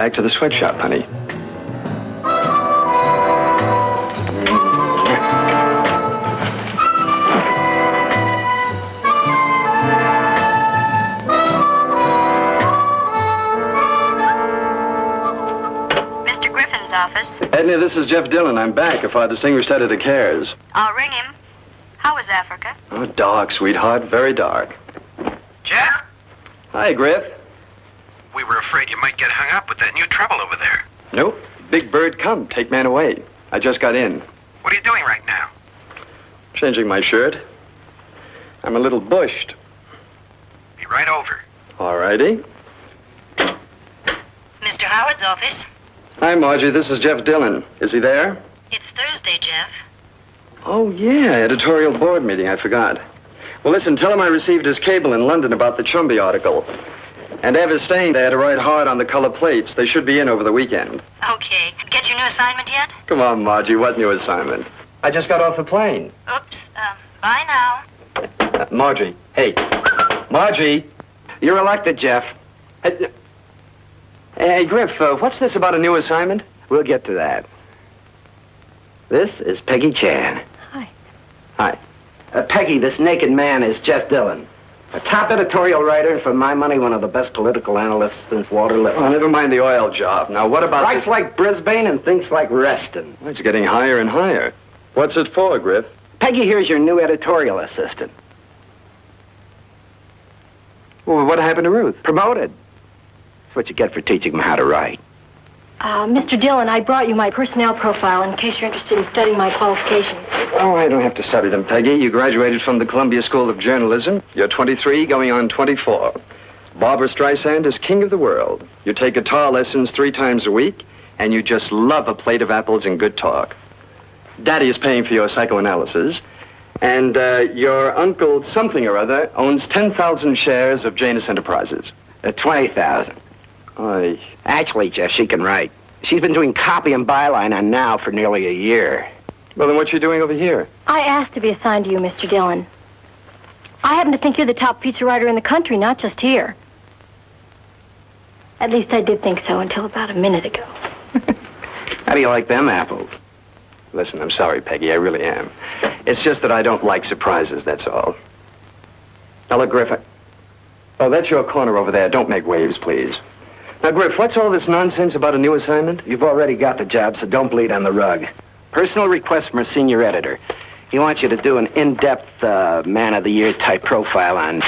back to the sweatshop, honey. Mr. Griffin's office. Edna, this is Jeff Dillon. I'm back if our distinguished editor cares. I'll ring him. How was Africa? Oh, dark, sweetheart. Very dark. Jeff? Hi, Griff. We were afraid you might get hung up with that new trouble over there. Nope. Big bird come. Take man away. I just got in. What are you doing right now? Changing my shirt. I'm a little bushed. Be right over. All righty. Mr. Howard's office. Hi, Margie. This is Jeff Dillon. Is he there? It's Thursday, Jeff. Oh, yeah. Editorial board meeting. I forgot. Well, listen, tell him I received his cable in London about the Chumby article. And Ev is staying there to write hard on the color plates. They should be in over the weekend. Okay. Get your new assignment yet? Come on, Margie. What new assignment? I just got off the plane. Oops. Bye now. Margie. Hey. Margie. You're elected, Jeff. Hey, Griff, what's this about a new assignment? We'll get to that. This is Peggy Chan. Hi. Hi. Peggy, this naked man is Jeff Dillon. A top editorial writer, and for my money, one of the best political analysts since Walter Lippmann. Oh, never mind the oil job. Now, what about Writes this? like Brisbane and thinks like Reston. Well, it's getting higher and higher. What's it for, Griff? Peggy, here's your new editorial assistant. Well, what happened to Ruth? Promoted. That's what you get for teaching them how to write. Mr. Dillon, I brought you my personnel profile in case you're interested in studying my qualifications. Oh, I don't have to study them, Peggy. You graduated from the Columbia School of Journalism. You're 23, going on 24. Barbara Streisand is king of the world. You take guitar lessons 3 times a week, and you just love a plate of apples and good talk. Daddy is paying for your psychoanalysis, and your uncle something or other owns 10,000 shares of Janus Enterprises. 20,000. Aye. Actually, Jeff, she can write. She's been doing copy and byline on Now for nearly a year. Well, then what's she doing over here? I asked to be assigned to you, Mr. Dillon. I happen to think you're the top pizza writer in the country, not just here. At least I did think so until about a minute ago. How do you like them apples? Listen, I'm sorry, Peggy. I really am. It's just that I don't like surprises, that's all. Now, look, Griff. Oh, that's your corner over there. Don't make waves, please. Now, Griff, what's all this nonsense about a new assignment? You've already got the job, so don't bleed on the rug. Personal request from a senior editor. He wants you to do an in-depth Man of the Year type profile on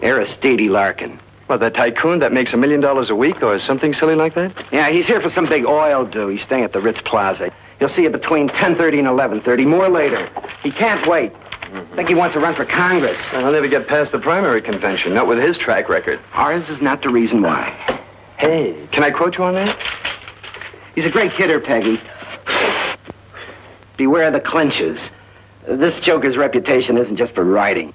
Aristide Larkin. Well, the tycoon that makes $1 million a week or something silly like that? Yeah, he's here for some big oil do. He's staying at the Ritz Plaza. He'll see you between 10:30 and 11:30. More later. He can't wait. I think he wants to run for Congress. I'll never get past the primary convention, not with his track record. Ours is not the reason why. Hey, can I quote you on that? He's a great kidder, Peggy. Beware the clinches. This joker's reputation isn't just for writing.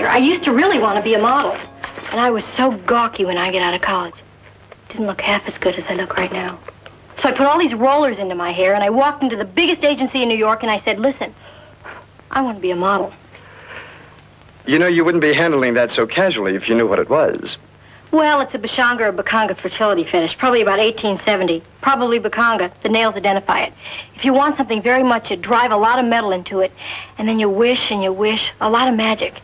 I used to really want to be a model. And I was so gawky when I got out of college. Didn't look half as good as I look right now. So I put all these rollers into my hair, and I walked into the biggest agency in New York, and I said, listen, I want to be a model. You know, you wouldn't be handling that so casually if you knew what it was. Well, it's a Bashanga or Bakanga fertility fetish, probably about 1870. Probably Bakanga. The nails identify it. If you want something very much, you drive a lot of metal into it, and then you wish and you wish. A lot of magic.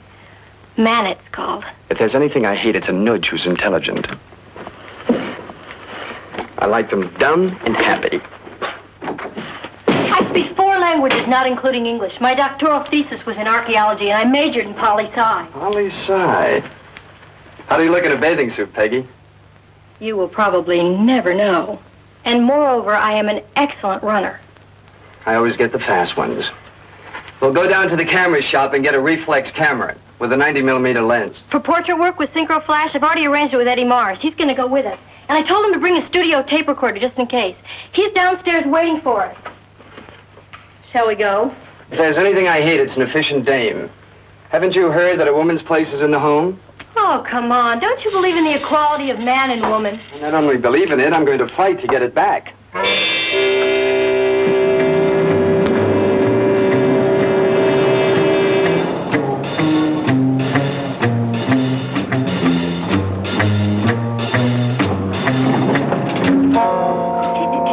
Manette's called. If there's anything I hate, it's a nudge who's intelligent. I like them dumb and happy. I speak 4 languages, not including English. My doctoral thesis was in archaeology, and I majored in poli-sci. Poli-sci? How do you look in a bathing suit, Peggy? You will probably never know. And moreover, I am an excellent runner. I always get the fast ones. We'll go down to the camera shop and get a reflex camera with a 90mm lens. For portrait work with Synchro Flash, I've already arranged it with Eddie Mars. He's going to go with us. And I told him to bring a studio tape recorder just in case. He's downstairs waiting for us. Shall we go? If there's anything I hate, it's an efficient dame. Haven't you heard that a woman's place is in the home? Oh, come on. Don't you believe in the equality of man and woman? I not only believe in it, I'm going to fight to get it back.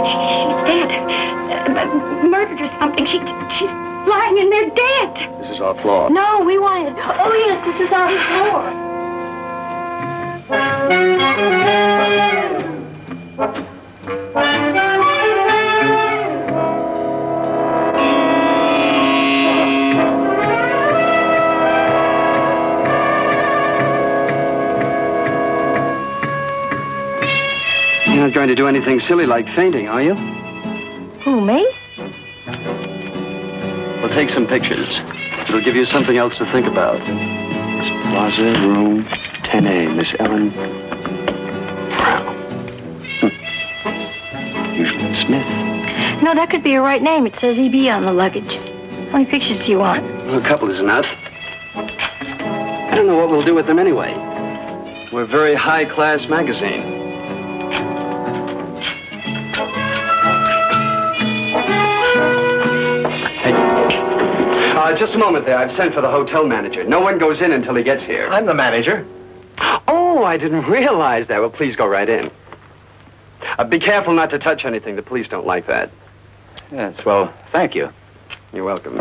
She's dead. Murdered or something. She's lying in there dead. This is our floor. No, we wanted... Oh, yes, this is our floor. You're not going to do anything silly like fainting, are you? Who, me? We'll take some pictures. It'll give you something else to think about. Miss Plaza, room 10A, Miss Ellen Brown. Usually Smith. No, that could be her right name. It says EB on the luggage. How many pictures do you want? Well, a couple is enough. I don't know what we'll do with them anyway. We're a very high-class magazine. Just a moment there. I've sent for the hotel manager. No one goes in until he gets here. I'm the manager. Oh, I didn't realize that. Well, please go right in. Be careful not to touch anything. The police don't like that. Yes, well, thank you. You're welcome.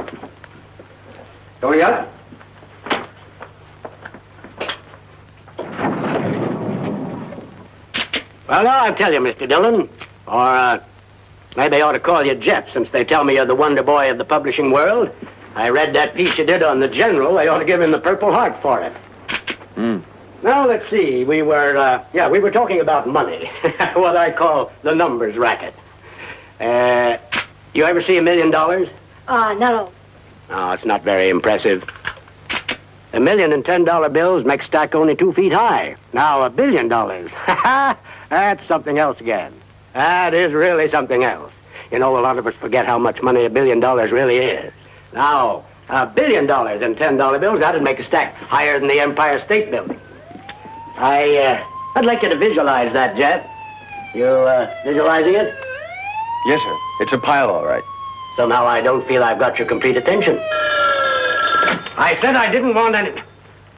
Going up? Well, now I tell you, Mr. Dillon, or maybe I ought to call you Jeff, since they tell me you're the wonder boy of the publishing world. I read that piece you did on the General. I ought to give him the Purple Heart for it. Now, let's see. We were talking about money. What I call the numbers racket. You ever see $1 million? No. No, it's not very impressive. $1 million in $10 bills make stack only 2 feet high. Now, $1 billion. That's something else again. That is really something else. You know, a lot of us forget how much money $1 billion really is. Now, $1 billion in $10 bills, that'd make a stack higher than the Empire State Building. I'd like you to visualize that, Jeff. You, visualizing it? Yes, sir. It's a pile, all right. Somehow I don't feel I've got your complete attention. I said I didn't want any...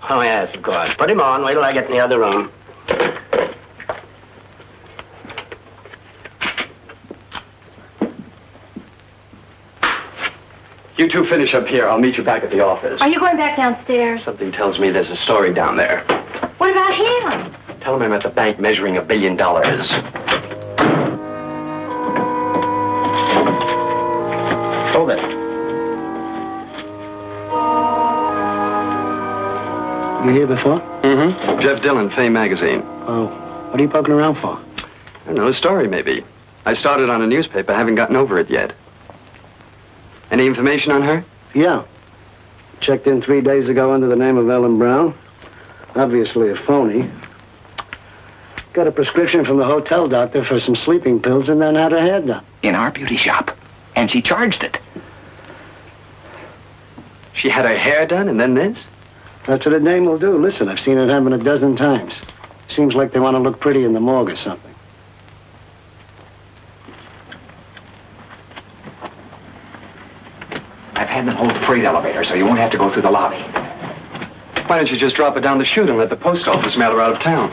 Oh, yes, of course. Put him on. Wait till I get in the other room. You two finish up here. I'll meet you back at the office. Are you going back downstairs? Something tells me there's a story down there. What about him? Tell him I'm at the bank measuring $1 billion. Hold it. You here before? Mm-hmm. Jeff Dillon, Fame Magazine. Oh, what are you poking around for? I don't know, a story maybe. I started on a newspaper, haven't gotten over it yet. Any information on her? Yeah. Checked in 3 days ago under the name of Ellen Brown. Obviously a phony. Got a prescription from the hotel doctor for some sleeping pills and then had her hair done. In our beauty shop. And she charged it. She had her hair done and then this? That's what a dame will do. Listen, I've seen it happen a dozen times. Seems like they want to look pretty in the morgue or something. I've had them hold the freight elevator, so you won't have to go through the lobby. Why don't you just drop her down the chute and let the post office mail her out of town?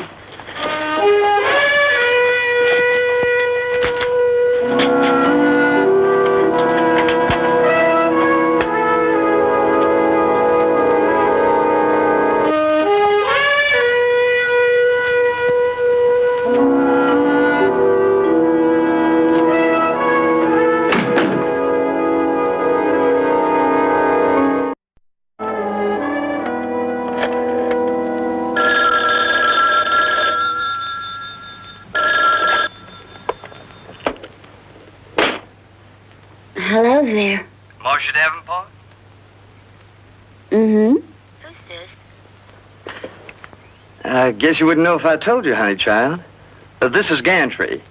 Hello there. Marcia Davenport? Mm-hmm. Who's this? I guess you wouldn't know if I told you, honey child. This is Gantry.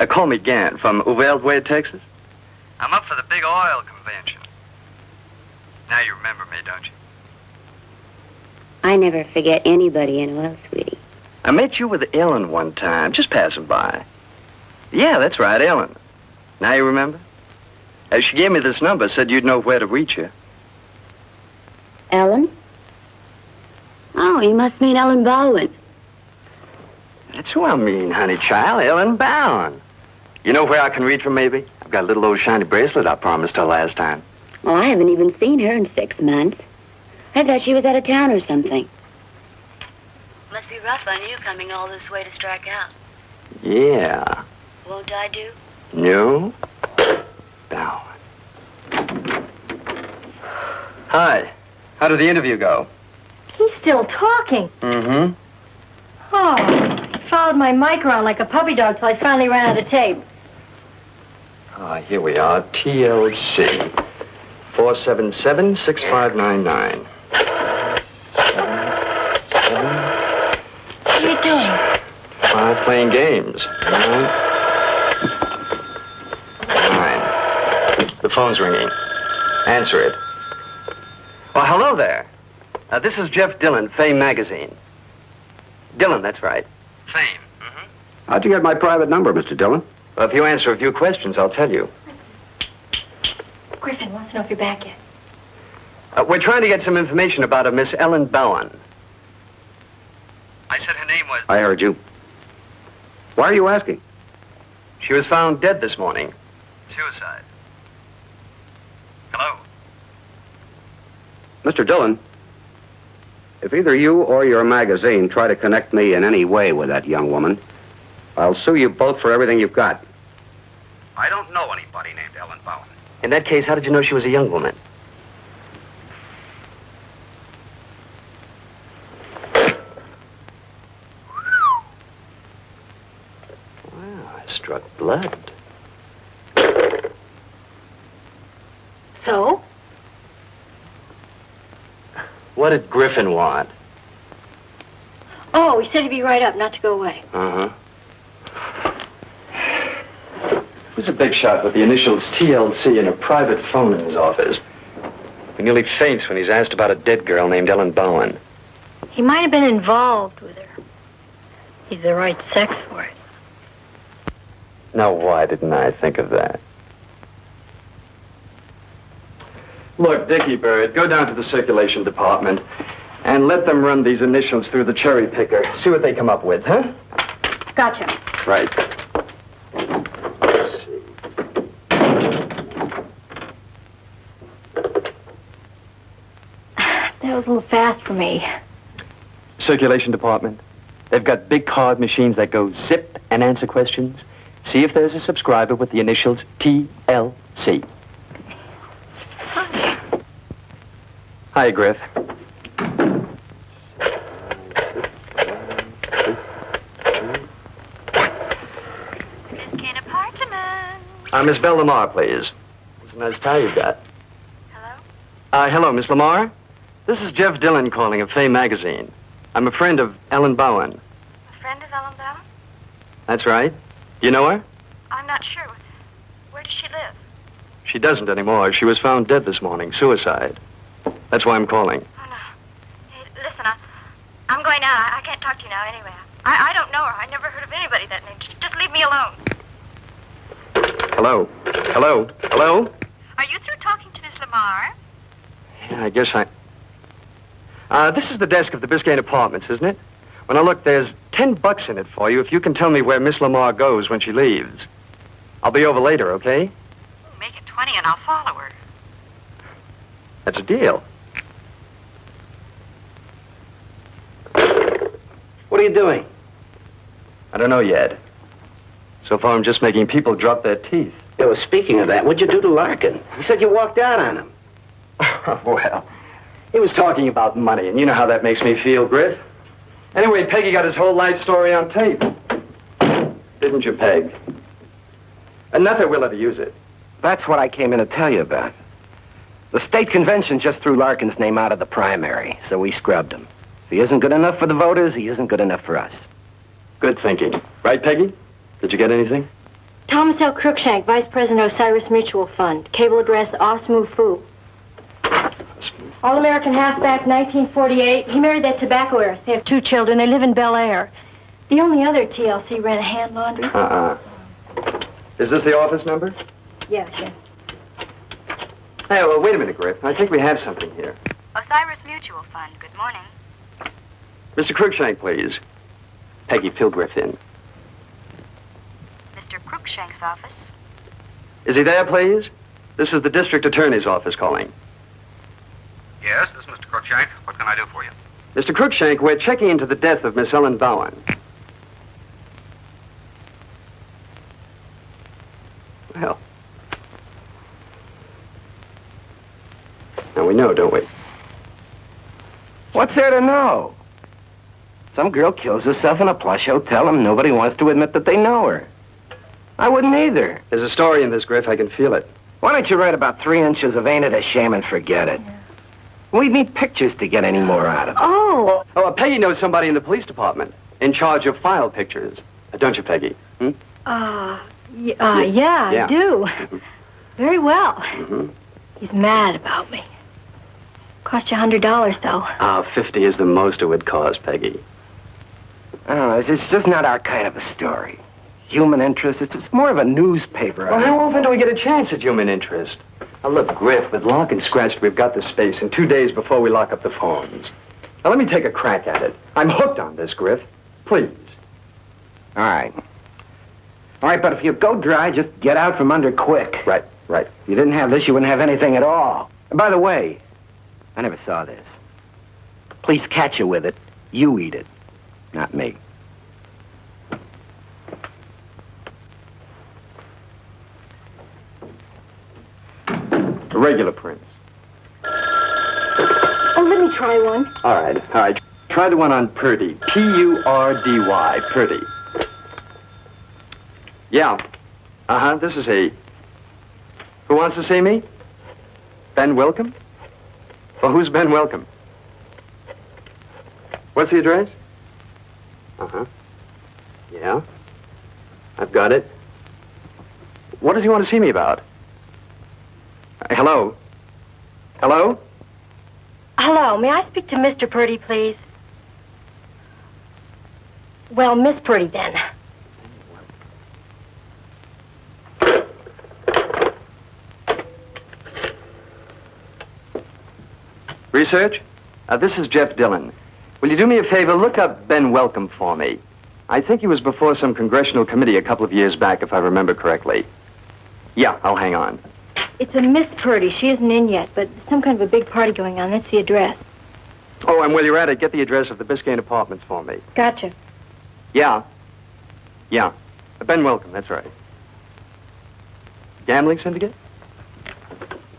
Call me Gant from Uvalde, Texas. I'm up for the big oil convention. Now you remember me, don't you? I never forget anybody in oil, sweetie. I met you with Ellen one time, just passing by. Yeah, that's right, Ellen. Now you remember? She gave me this number, said you'd know where to reach her. Ellen? Oh, you must mean Ellen Bowman. That's who I mean, honey child, Ellen Bowen. You know where I can reach her, maybe? I've got a little old shiny bracelet I promised her last time. Oh, I haven't even seen her in 6 months. I thought she was out of town or something. Must be rough on you coming all this way to strike out. Yeah. Won't I do? No. Bowen. Hi. How did the interview go? He's still talking. Mm-hmm. Oh, he followed my mic around like a puppy dog till I finally ran out of tape. Here we are. TLC. 477-6599. What are you doing? Playing games. 9. The phone's ringing. Answer it. Well, hello there. This is Jeff Dillon, Fame Magazine. Dillon, that's right. Fame. Mm-hmm. How'd you get my private number, Mr. Dillon? Well, if you answer a few questions, I'll tell you. Griffin wants to know if you're back yet. We're trying to get some information about a Miss Ellen Bowen. I said her name was... I heard you. Why are you asking? She was found dead this morning. Suicide. Hello? Mr. Dillon, if either you or your magazine try to connect me in any way with that young woman, I'll sue you both for everything you've got. I don't know anybody named Ellen Bowen. In that case, how did you know she was a young woman? Wow, I struck blood. So? What did Griffin want? Oh, he said he'd be right up, not to go away. Uh-huh. Who's a big shot with the initials TLC and a private phone in his office? He nearly faints when he's asked about a dead girl named Ellen Bowen. He might have been involved with her. He's the right sex for it. Now, why didn't I think of that? Look, Dickie Bird, go down to the circulation department and let them run these initials through the cherry picker. See what they come up with, huh? Gotcha. Right. Let's see. That was a little fast for me. Circulation department. They've got big card machines that go zip and answer questions. See if there's a subscriber with the initials TLC. Hi. Hi, Griff. Biscuit apartment. Miss Belle Lamar, please. It's a nice tie you've got. Hello? Hello, Miss Lamar. This is Jeff Dillon calling of Fame Magazine. I'm a friend of Ellen Bowen. A friend of Ellen Bowen? That's right. You know her? I'm not sure. Where does she live? She doesn't anymore. She was found dead this morning. Suicide. That's why I'm calling. Oh, no. Hey, listen, I'm going out. I can't talk to you now anyway. I don't know her. I never heard of anybody that name. Just leave me alone. Hello? Hello? Hello? Are you through talking to Miss Lamar? Yeah, I guess I... this is the desk of the Biscayne Apartments, isn't it? Well, now, look, there's $10 in it for you if you can tell me where Miss Lamar goes when she leaves. I'll be over later, okay? Make it 20 and I'll follow her. That's a deal. What are you doing? I don't know yet. So far, I'm just making people drop their teeth. Yeah, well, speaking of that, what'd you do to Larkin? He said you walked out on him. Well, he was talking about money, and you know how that makes me feel, Griff. Anyway, Peggy got his whole life story on tape. Didn't you, Peg? And not that we'll ever use it. That's what I came in to tell you about. The state convention just threw Larkin's name out of the primary, so we scrubbed him. If he isn't good enough for the voters, he isn't good enough for us. Good thinking. Right, Peggy? Did you get anything? Thomas L. Cruikshank, Vice President, Osiris Mutual Fund. Cable address, Osmu Fu. All-American halfback, 1948. He married that tobacco heiress. They have 2 children. They live in Bel Air. The only other TLC ran a hand laundry. Is this the office number? Yeah. Hey, well, wait a minute, Griff. I think we have something here. Osiris Mutual Fund. Good morning. Mr. Cruikshank, please. Peggy, fill Griff in. Mr. Cruikshank's office. Is he there, please? This is the district attorney's office calling. Yes, this is Mr. Cruikshank. What can I do for you? Mr. Cruikshank, we're checking into the death of Miss Ellen Bowen. Well. Now we know, don't we? What's there to know? Some girl kills herself in a plush hotel and nobody wants to admit that they know her. I wouldn't either. There's a story in this, Griff. I can feel it. Why don't you write about 3 inches of Ain't It a Shame and forget it? We need pictures to get any more out of it. Oh. Peggy knows somebody in the police department in charge of file pictures. Don't you, Peggy? Yeah, I do. Very well. He's mad about me. Cost you $100, though. 50 is the most it would cost, Peggy. Oh, it's just not our kind of a story. Human interest, it's more of a newspaper. Well, how often do we get a chance at human interest? Now, look, Griff, with Lock and Scratched, we've got the space in 2 days before we lock up the phones. Now, let me take a crack at it. I'm hooked on this, Griff. Please. All right, but if you go dry, just get out from under quick. Right. If you didn't have this, you wouldn't have anything at all. And by the way, I never saw this. Police catch you with it, you eat it, not me. A regular prints. Oh, let me try one. All right. Try the one on Purdy. P-U-R-D-Y, Purdy. Yeah. This is he. Who wants to see me? Ben Welcome? Well, who's Ben Welcome? What's the address? Yeah. I've got it. What does he want to see me about? Hello? Hello? Hello, may I speak to Mr. Purdy, please? Well, Miss Purdy, then. Research? This is Jeff Dillon. Will you do me a favor? Look up Ben Welcome for me. I think he was before some congressional committee a couple of years back, if I remember correctly. Yeah, I'll hang on. It's a Miss Purdy. She isn't in yet, but there's some kind of a big party going on. That's the address. Oh, and while you're at it, get the address of the Biscayne Apartments for me. Gotcha. Yeah. Ben Welcome, that's right. Gambling syndicate?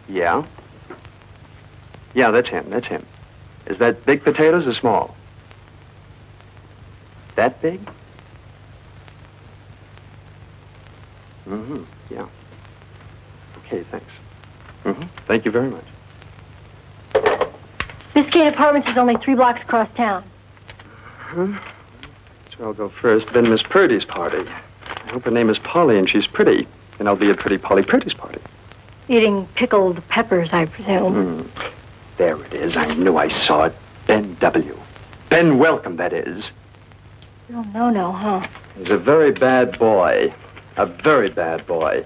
Yeah. Yeah, that's him. Is that big potatoes or small? That big? Yeah. Okay, thanks. Thank you very much. Biscayne Apartments is only 3 blocks across town. So I'll go first, then Miss Purdy's party. I hope her name is Polly and she's pretty. And I'll be at Pretty Polly Purdy's party. Eating pickled peppers, I presume. There it is. I knew I saw it. Ben W. Ben Welcome, that is. Oh, no, huh? He's a very bad boy. A very bad boy.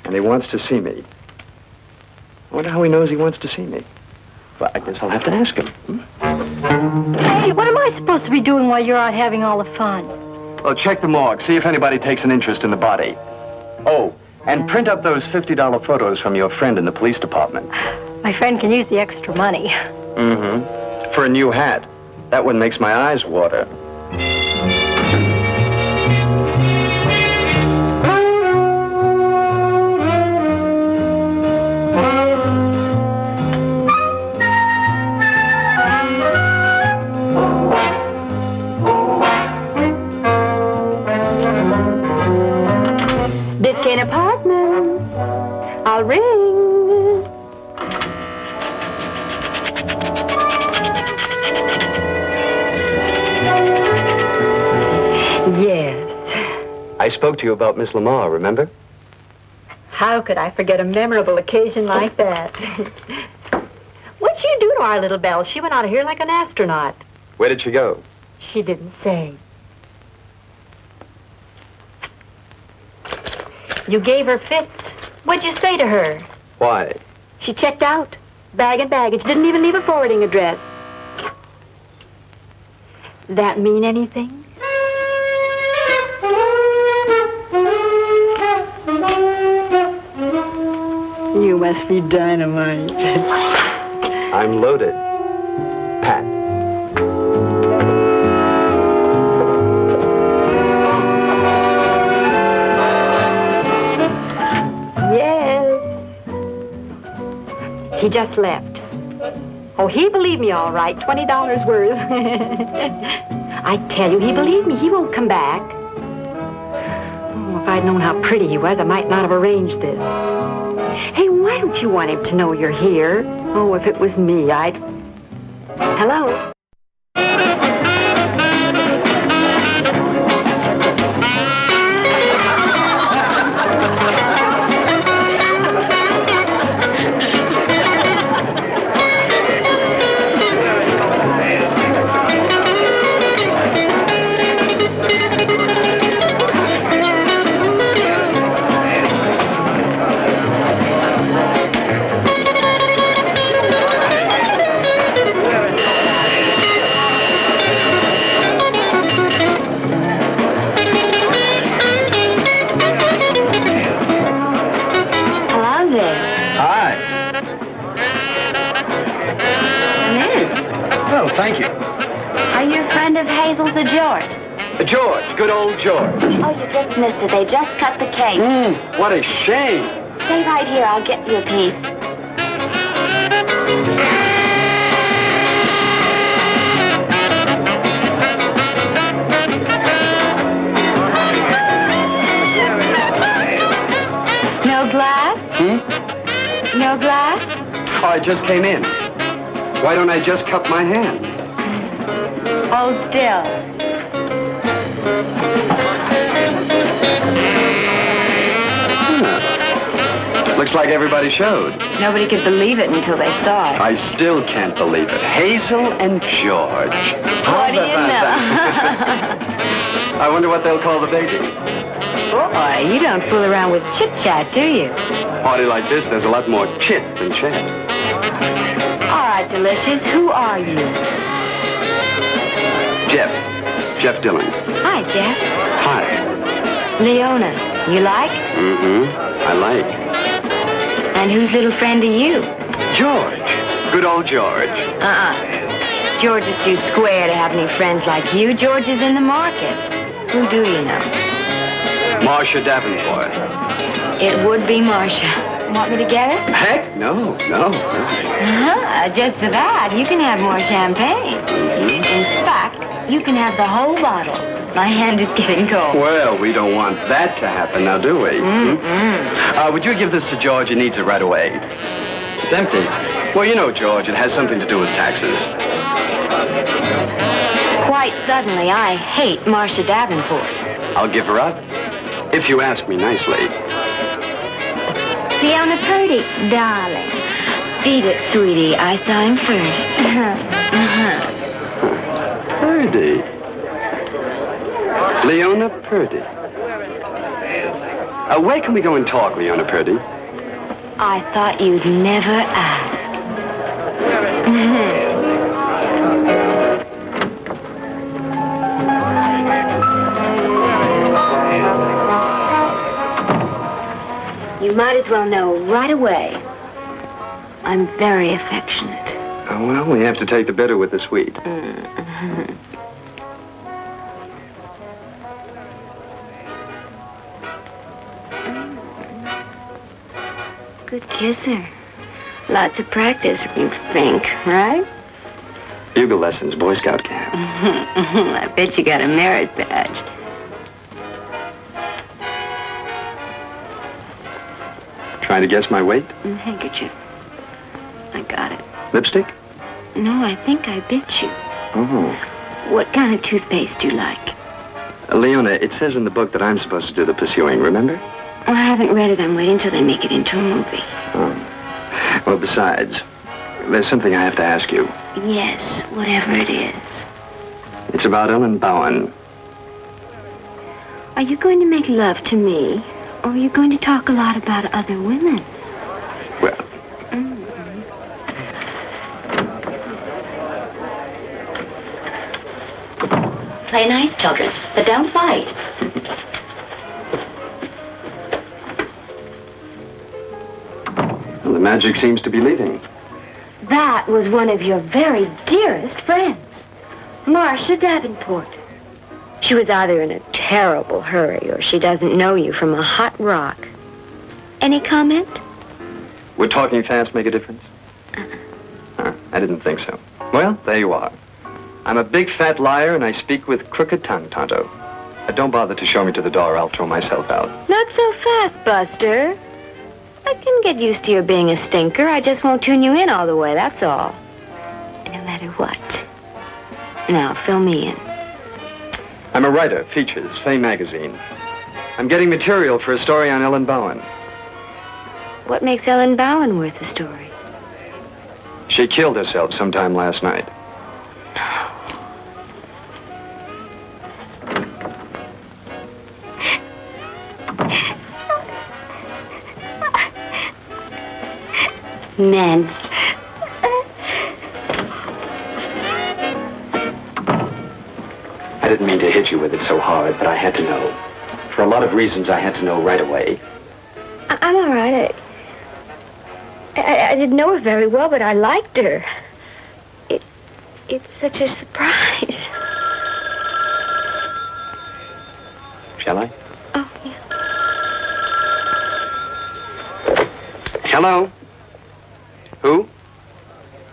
And he wants to see me. I wonder how he knows he wants to see me. Well, I guess I'll have to ask him. Hey, what am I supposed to be doing while you're out having all the fun? Well, check the morgue. See if anybody takes an interest in the body. Oh, and print up those $50 photos from your friend in the police department. My friend can use the extra money. For a new hat. That one makes my eyes water. Biscayne Apartments. I'll ring. Yes. I spoke to you about Miss Lamar, remember? How could I forget a memorable occasion like that? When did she do to our little Belle? She went out of here like an astronaut. Where did she go? She didn't say. You gave her fits. What'd you say to her? Why? She checked out. Bag and baggage. Didn't even leave a forwarding address. That mean anything? You must be dynamite. I'm loaded. Pat. Yes. He just left. Oh, he believed me all right. $20 worth. I tell you, he believed me. He won't come back. Oh, if I'd known how pretty he was, I might not have arranged this. Hey, why don't you want him to know you're here? Oh, if it was me, I'd... Hello? Thank you. Are you a friend of Hazel's or George? George, good old George. Oh, you just missed it. They just cut the cake. What a shame. Stay right here. I'll get you a piece. No glass? No glass? Oh, I just came in. Why don't I just cup my hands? Hold still. Looks like everybody showed. Nobody could believe it until they saw it. I still can't believe it. Hazel and George. What do you know? I wonder what they'll call the baby. Boy, you don't fool around with chit-chat, do you? Party like this, there's a lot more chit than chat. All right, Delicious, who are you? Jeff Dillon. Hi, Jeff. Hi. Leona, you like? I like. And whose little friend are you? George. Good old George. George is too square to have any friends like you. George is in the market. Who do you know? Marcia Davenport. It would be Marcia. Want me to get it? Heck, no. Just for that, you can have more champagne. In fact, you can have the whole bottle. My hand is getting cold. Well, we don't want that to happen now, do we? Would you give this to George? He needs it right away. It's empty. Well, you know, George, it has something to do with taxes. Quite suddenly, I hate Marcia Davenport. I'll give her up, if you ask me nicely. Leona Purdy, darling. Beat it, sweetie. I saw him first. Purdy. Leona Purdy. Where can we go and talk, Leona Purdy? I thought you'd never ask. You might as well know right away. I'm very affectionate. Oh, well, we have to take the bitter with the sweet. Good kisser. Lots of practice, you think, right? Bugle lessons, Boy Scout camp. I bet you got a merit badge. Trying to guess my weight? Handkerchief. I got it. Lipstick? No, I think I bit you. Oh. What kind of toothpaste do you like? Leona, it says in the book that I'm supposed to do the pursuing, remember? Well, I haven't read it. I'm waiting till they make it into a movie. Oh. Well, besides, There's something I have to ask you. Yes, whatever it is. It's about Ellen Bowen. Are you going to make love to me, or are you going to talk a lot about other women? Well, Play nice, children, but don't fight. well, the magic seems to be leaving. That was one of your very dearest friends, Marcia Davenport. She was either in a terrible hurry or she doesn't know you from a hot rock. Any comment? Would talking fast make a difference? I didn't think so. Well, there you are. I'm a big fat liar and I speak with crooked tongue, Tonto. Don't bother to show me to the door or I'll throw myself out. Not so fast, Buster. I can get used to your being a stinker. I just won't tune you in all the way, that's all. No matter what. Now, fill me in. I'm a writer, features, Fame magazine. I'm getting material for a story on Ellen Bowen. What makes Ellen Bowen worth a story? She killed herself sometime last night. Men. I didn't mean to hit you with it so hard, but I had to know. For a lot of reasons, I had to know right away. I'm all right. I didn't know her very well, but I liked her. It's such a surprise. Shall I? Oh, yeah. Hello? Who?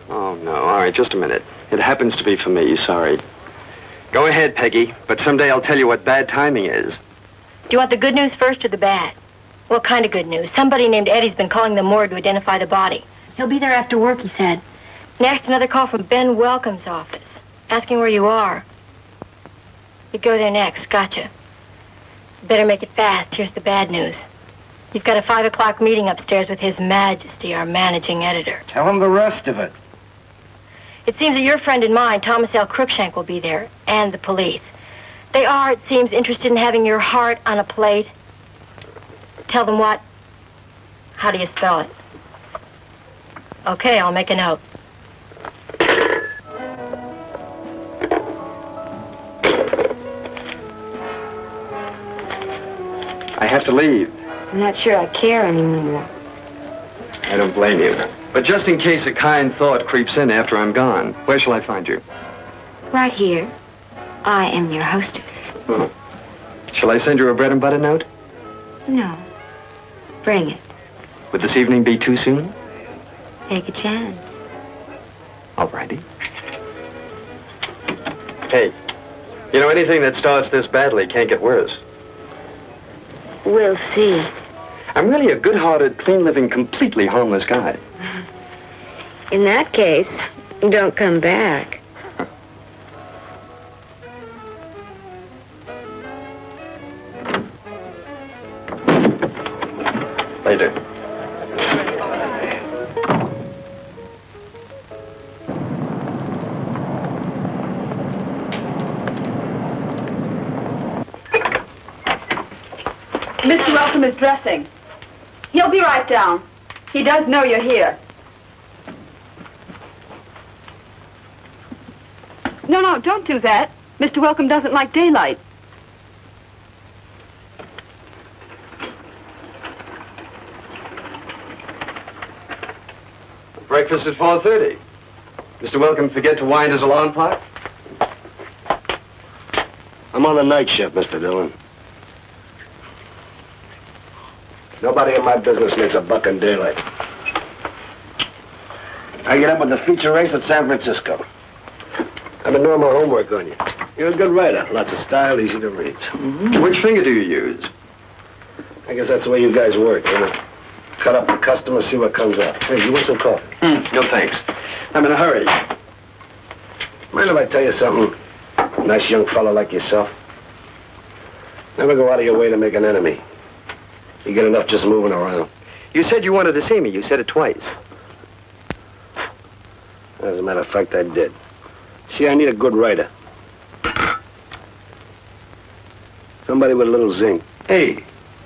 Oh, no. All right, just a minute. It happens to be for me. Sorry. Go ahead, Peggy, but someday I'll tell you what bad timing is. Do you want the good news first or the bad? What kind of good news? Somebody named Eddie's been calling the morgue to identify the body. He'll be there after work, he said. Next, another call from Ben Welcome's office, asking where you are. You go there next. Gotcha. Better make it fast. Here's the bad news. You've got a 5 o'clock meeting upstairs with His Majesty, our managing editor. Tell him the rest of it. It seems that your friend and mine, Thomas L. Cruikshank, will be there, and the police. They are, it seems, interested in having your heart on a plate. Tell them what? How do you spell it? Okay, I'll make a note. I have to leave. I'm not sure I care anymore. I don't blame you. But just in case a kind thought creeps in after I'm gone, where shall I find you? Right here. I am your hostess. Oh. Shall I send you a bread and butter note? No. Bring it. Would this evening be too soon? Take a chance. All righty. Hey, you know, anything that starts this badly can't get worse. We'll see. I'm really a good-hearted, clean-living, completely harmless guy. In that case, don't come back. Later. Mr. Welcome is dressing. He'll be right down. He does know you're here. No, don't do that. Mr. Welcome doesn't like daylight. Breakfast at 4:30. Mr. Welcome forget to wind his alarm clock? I'm on the night shift, Mr. Dillon. Nobody in my business makes a buck in daylight. I get up with the feature race at San Francisco. I've been doing my homework on you. You're a good writer. Lots of style, easy to read. Mm-hmm. Which finger do you use? I guess that's the way you guys work, you know? Cut up the customer, see what comes up. Hey, you want some coffee? No, thanks. I'm in a hurry. Mind if I tell you something? Nice young fellow like yourself. Never go out of your way to make an enemy. You get enough just moving around. You said you wanted to see me. You said it twice. As a matter of fact, I did. See, I need a good writer. Somebody with a little zing. Hey,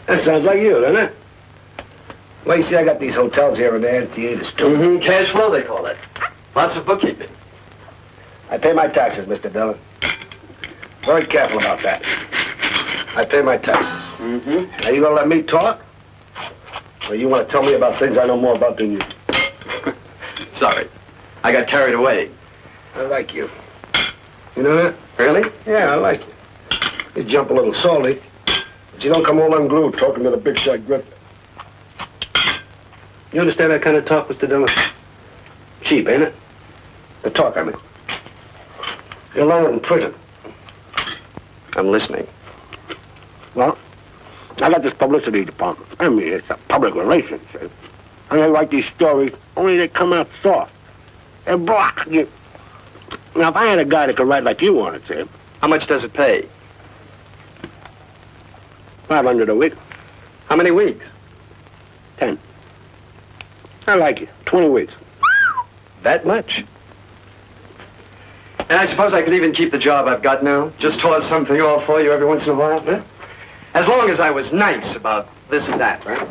that sounds like you, doesn't it? Well, you see, I got these hotels here and there, theaters, too. Mm-hmm. Cash flow, they call it. Lots of bookkeeping. I pay my taxes, Mr. Dillon. Very careful about that. I pay my taxes. Mm-hmm. Are you gonna let me talk? Or you want to tell me about things I know more about than you? Sorry. I got carried away. I like you. You know that? Really? Yeah, I like you. You jump a little salty, but you don't come all unglued talking to the big shot grifter. You understand that kind of talk, Mr. Dillon? Cheap, ain't it? The talk, I mean. You'll learn it in prison. I'm listening. Well, I got this publicity department. I mean, it's a public relations, see? And they write these stories, only they come out soft. They're block. Now, if I had a guy that could write like you wanted, see? How much does it pay? $500 a week. How many weeks? 10. I like you. 20 weeks. That much? And I suppose I could even keep the job I've got now. Just toss something off for you every once in a while, huh? As long as I was nice about this and that, right?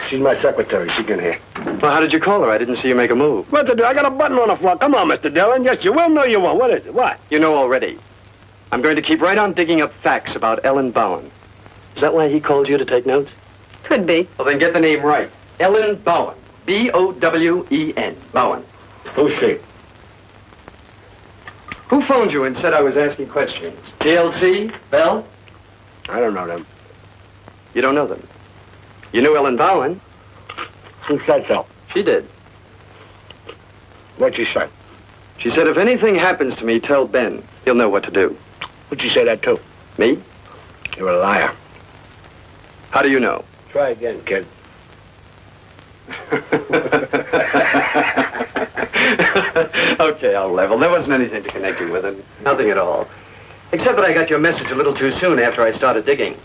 She's my secretary. She can hear. Well, how did you call her? I didn't see you make a move. What's it do? I got a button on the floor. Come on, Mr. Dillon. Yes, you will. No, you won't. What is it? What? You know already. I'm going to keep right on digging up facts about Ellen Bowen. Is that why he called you to take notes? Could be. Well, then get the name right. Ellen Bowen. B-O-W-E-N. Bowen. Who's she? Who phoned you and said I was asking questions? TLC? Bell? I don't know them. You don't know them? You knew Ellen Bowen? Who said so? She did. What'd she say? She said, if anything happens to me, tell Ben. He'll know what to do. Who'd she say that to? Me? You're a liar. How do you know? Try again, kid. Okay, I'll level. There wasn't anything to connect you with it. Nothing at all. Except that I got your message a little too soon after I started digging.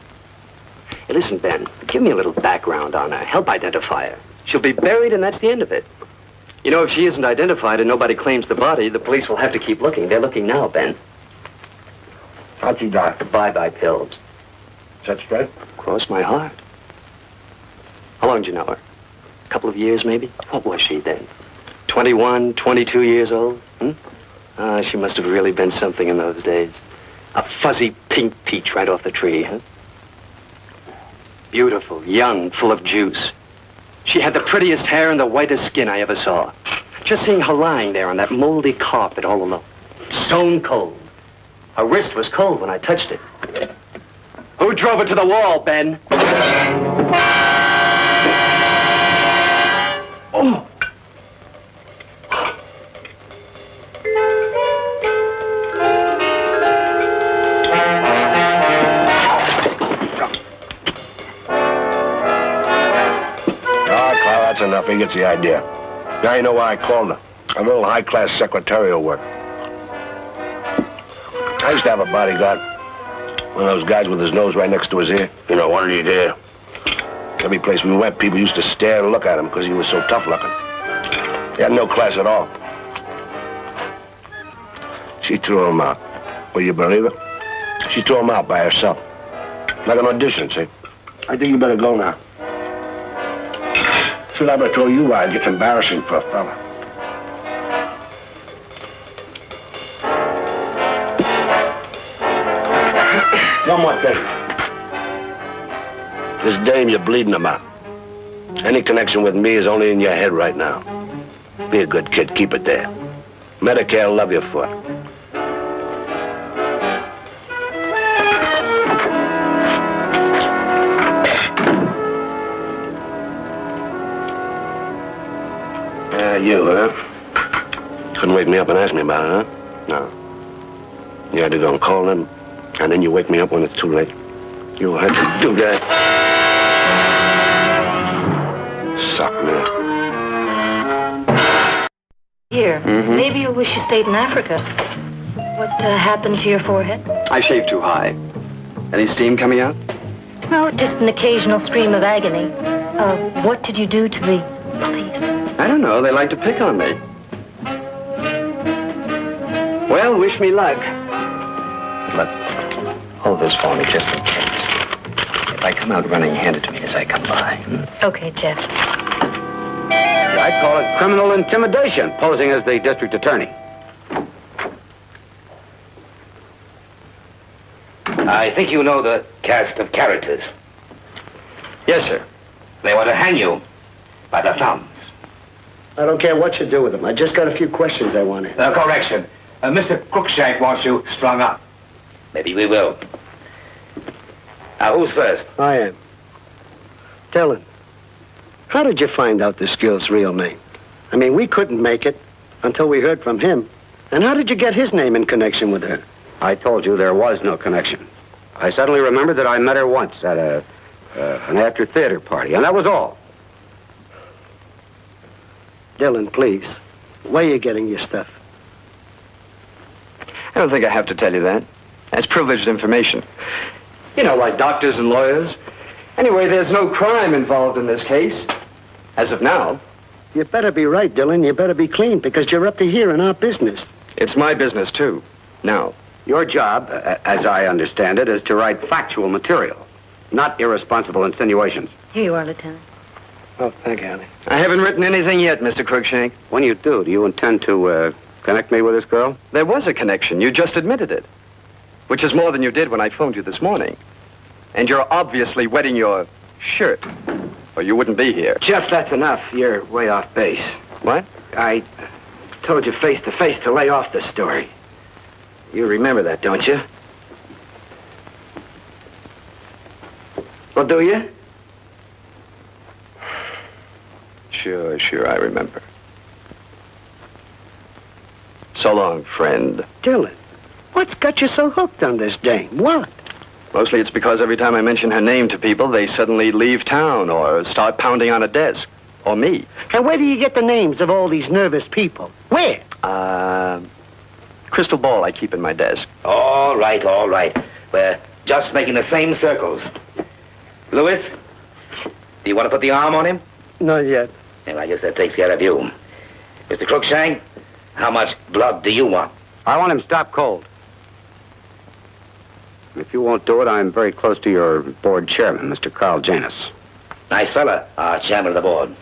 Hey, listen, Ben, give me a little background on her. Help identify her. She'll be buried, and that's the end of it. You know, if she isn't identified and nobody claims the body, the police will have to keep looking. They're looking now, Ben. How'd she die? Bye-bye pills. Is that straight? Cross my heart. How long did you know her? A couple of years, maybe? What was she then? 21, 22 years old? She must have really been something in those days. A fuzzy pink peach right off the tree, huh? Beautiful, young, full of juice. She had the prettiest hair and the whitest skin I ever saw. Just seeing her lying there on that moldy carpet all alone. Stone cold. Her wrist was cold when I touched it. Who drove it to the wall, Ben? Oh! That's enough. He gets the idea. Now you know why I called her. A little high-class secretarial work. I used to have a bodyguard. One of those guys with his nose right next to his ear. You know, one ear there. Every place we went, people used to stare and look at him because he was so tough-looking. He had no class at all. She threw him out. Will you believe it? She threw him out by herself. Like an audition, see? I think you better go now. Should I better throw you out? It gets embarrassing for a fella. One more thing. This dame you're bleeding about. Any connection with me is only in your head right now. Be a good kid. Keep it there. Medicare will love you for it. You, huh? Couldn't wake me up and ask me about it, huh? No. You had to go and call them, and then you wake me up when it's too late. You had to do that. Suck me. Here, maybe you wish you stayed in Africa. What happened to your forehead? I shaved too high. Any steam coming out? No, just an occasional scream of agony. What did you do to the Please. I don't know. They like to pick on me. Well, wish me luck. But hold this for me just in case. If I come out running, hand it to me as I come by. Okay, Jeff. I'd call it criminal intimidation, posing as the district attorney. I think you know the cast of characters. Yes, sir. They want to hang you by the thumbs. I don't care what you do with them. I just got a few questions I want to ask. Correction. Mr. Crookshank wants you strung up. Maybe we will. Now, who's first? I am. Dylan, how did you find out this girl's real name? I mean, we couldn't make it until we heard from him. And how did you get his name in connection with her? I told you there was no connection. I suddenly remembered that I met her once at an after-theater party, and that was all. Dylan, please. Where are you getting your stuff? I don't think I have to tell you that. That's privileged information. You know, like doctors and lawyers. Anyway, there's no crime involved in this case. As of now. You better be right, Dylan. You better be clean, because you're up to here in our business. It's my business, too. Now. Your job, as I understand it, is to write factual material, not irresponsible insinuations. Here you are, Lieutenant. Oh, thank you, honey. I haven't written anything yet, Mr. Crookshank. When you do you intend to connect me with this girl? There was a connection. You just admitted it. Which is more than you did when I phoned you this morning. And you're obviously wetting your shirt, or you wouldn't be here. Jeff, that's enough. You're way off base. What? I told you face to face to lay off the story. You remember that, don't you? Well, do you? Sure, I remember. So long, friend. Dylan, what's got you so hooked on this dame? What? Mostly it's because every time I mention her name to people, they suddenly leave town or start pounding on a desk. Or me. And where do you get the names of all these nervous people? Where? Crystal ball I keep in my desk. All right. We're just making the same circles. Louis, do you want to put the arm on him? Not yet. Well, I guess that takes care of you. Mr. Crookshank, how much blood do you want? I want him stopped cold. If you won't do it, I'm very close to your board chairman, Mr. Carl Janus. Nice fella, our chairman of the board.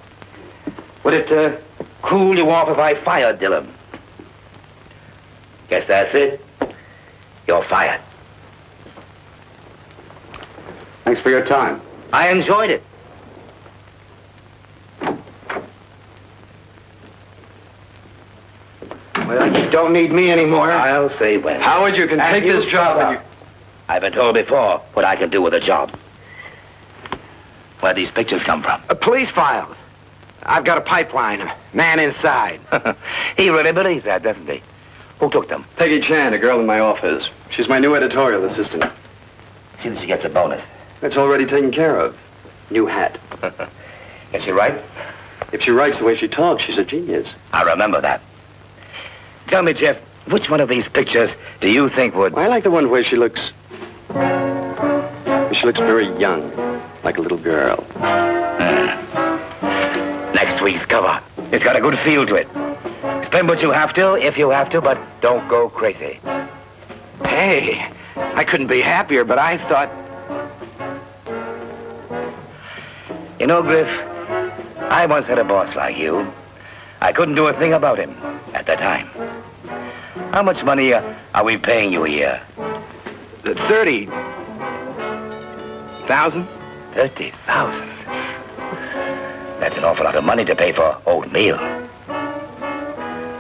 Would it cool you off if I fired Dillon? Guess that's it. You're fired. Thanks for your time. I enjoyed it. Well, you don't need me anymore. I'll say when. Howard, you can take this job and you... I've been told before what I can do with a job. Where'd these pictures come from? Police files. I've got a pipeline. A man inside. He really believes that, doesn't he? Who took them? Peggy Chan, a girl in my office. She's my new editorial assistant. See that she gets a bonus. That's already taken care of. New hat. Can she write? If she writes the way she talks, she's a genius. I remember that. Tell me, Jeff, which one of these pictures do you think would... I like the one where she looks very young, like a little girl. Next week's cover. It's got a good feel to it. Spend what you have to, if you have to, but don't go crazy. Hey, I couldn't be happier, but I thought... You know, Griff, I once had a boss like you. I couldn't do a thing about him at the time. How much money are we paying you a year? 30,000? 30,000? That's an awful lot of money to pay for oatmeal.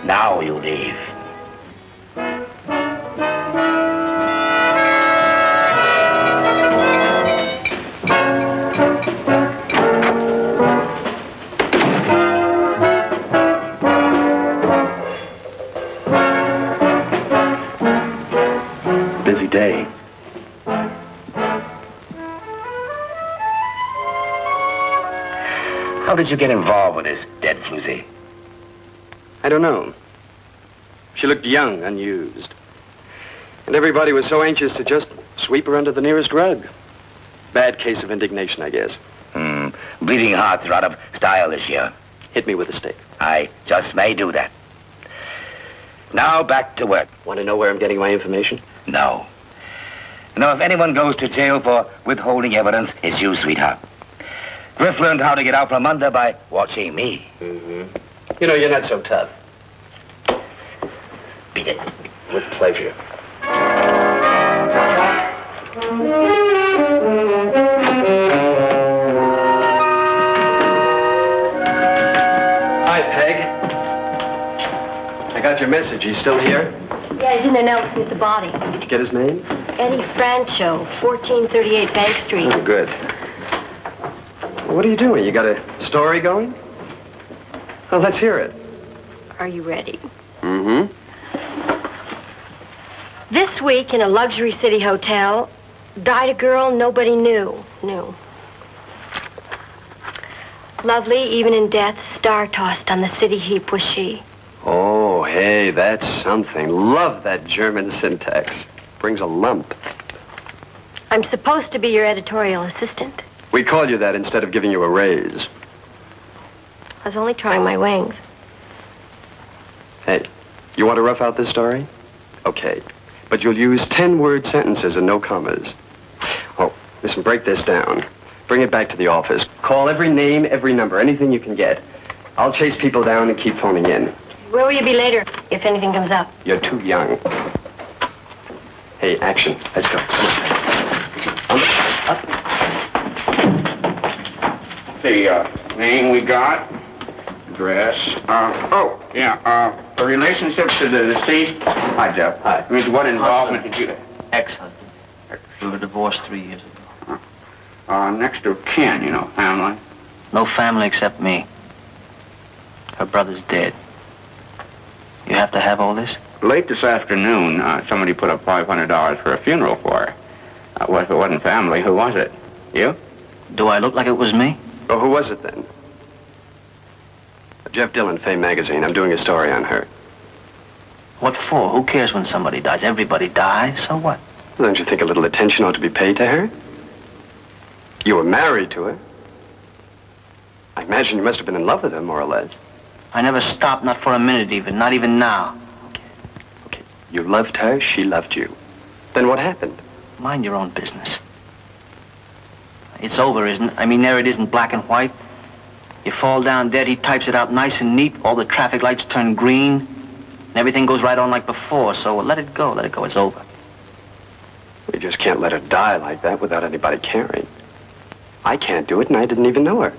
Now you leave. Busy day. How did you get involved with this dead floozy? I don't know. She looked young, unused. And everybody was so anxious to just sweep her under the nearest rug. Bad case of indignation, I guess. Bleeding hearts are out of style this year. Hit me with a stick. I just may do that. Now back to work. Want to know where I'm getting my information? No. No, if anyone goes to jail for withholding evidence, it's you, sweetheart. Griff learned how to get out from under by watching me. Mm-hmm. You know, you're not so tough. Beat it. With pleasure. Hi, Peg. I got your message. He's still here? Yeah, he's in there now looking at the body. Did you get his name? Eddie Francio, 1438 Bank Street. Oh, good. What are you doing? You got a story going? Well, let's hear it. Are you ready? Mm-hmm. This week in a luxury city hotel, died a girl nobody knew. Lovely, even in death, star-tossed on the city heap was she. Oh, hey, that's something. Love that German syntax. Brings a lump. I'm supposed to be your editorial assistant. We call you that instead of giving you a raise. I was only trying my wings. Hey, you want to rough out this story? Okay. But you'll use 10-word sentences and no commas. Oh, listen, break this down. Bring it back to the office. Call every name, every number, anything you can get. I'll chase people down and keep phoning in. Where will you be later, if anything comes up? You're too young. Hey, action. Let's go. Come on. Up. The name we got, address, the relationship to the deceased. Hi, Jeff. Hi. I mean, what involvement did you... Ex-husband. We were divorced 3 years ago. Next of kin, family. No family except me. Her brother's dead. You have to have all this? Late this afternoon, somebody put up $500 for a funeral for her. Well, if it wasn't family, who was it? You? Do I look like it was me? Oh, who was it then? Jeff Dillon, Fame Magazine. I'm doing a story on her. What for? Who cares when somebody dies? Everybody dies, so what? Well, don't you think a little attention ought to be paid to her? You were married to her. I imagine you must have been in love with her, more or less. I never stopped, not for a minute even, not even now. Okay. You loved her, she loved you. Then what happened? Mind your own business. It's over, isn't it? I mean, there it is in black and white. You fall down dead, he types it out nice and neat, all the traffic lights turn green, and everything goes right on like before, so let it go, it's over. We just can't let her die like that without anybody caring. I can't do it, and I didn't even know her.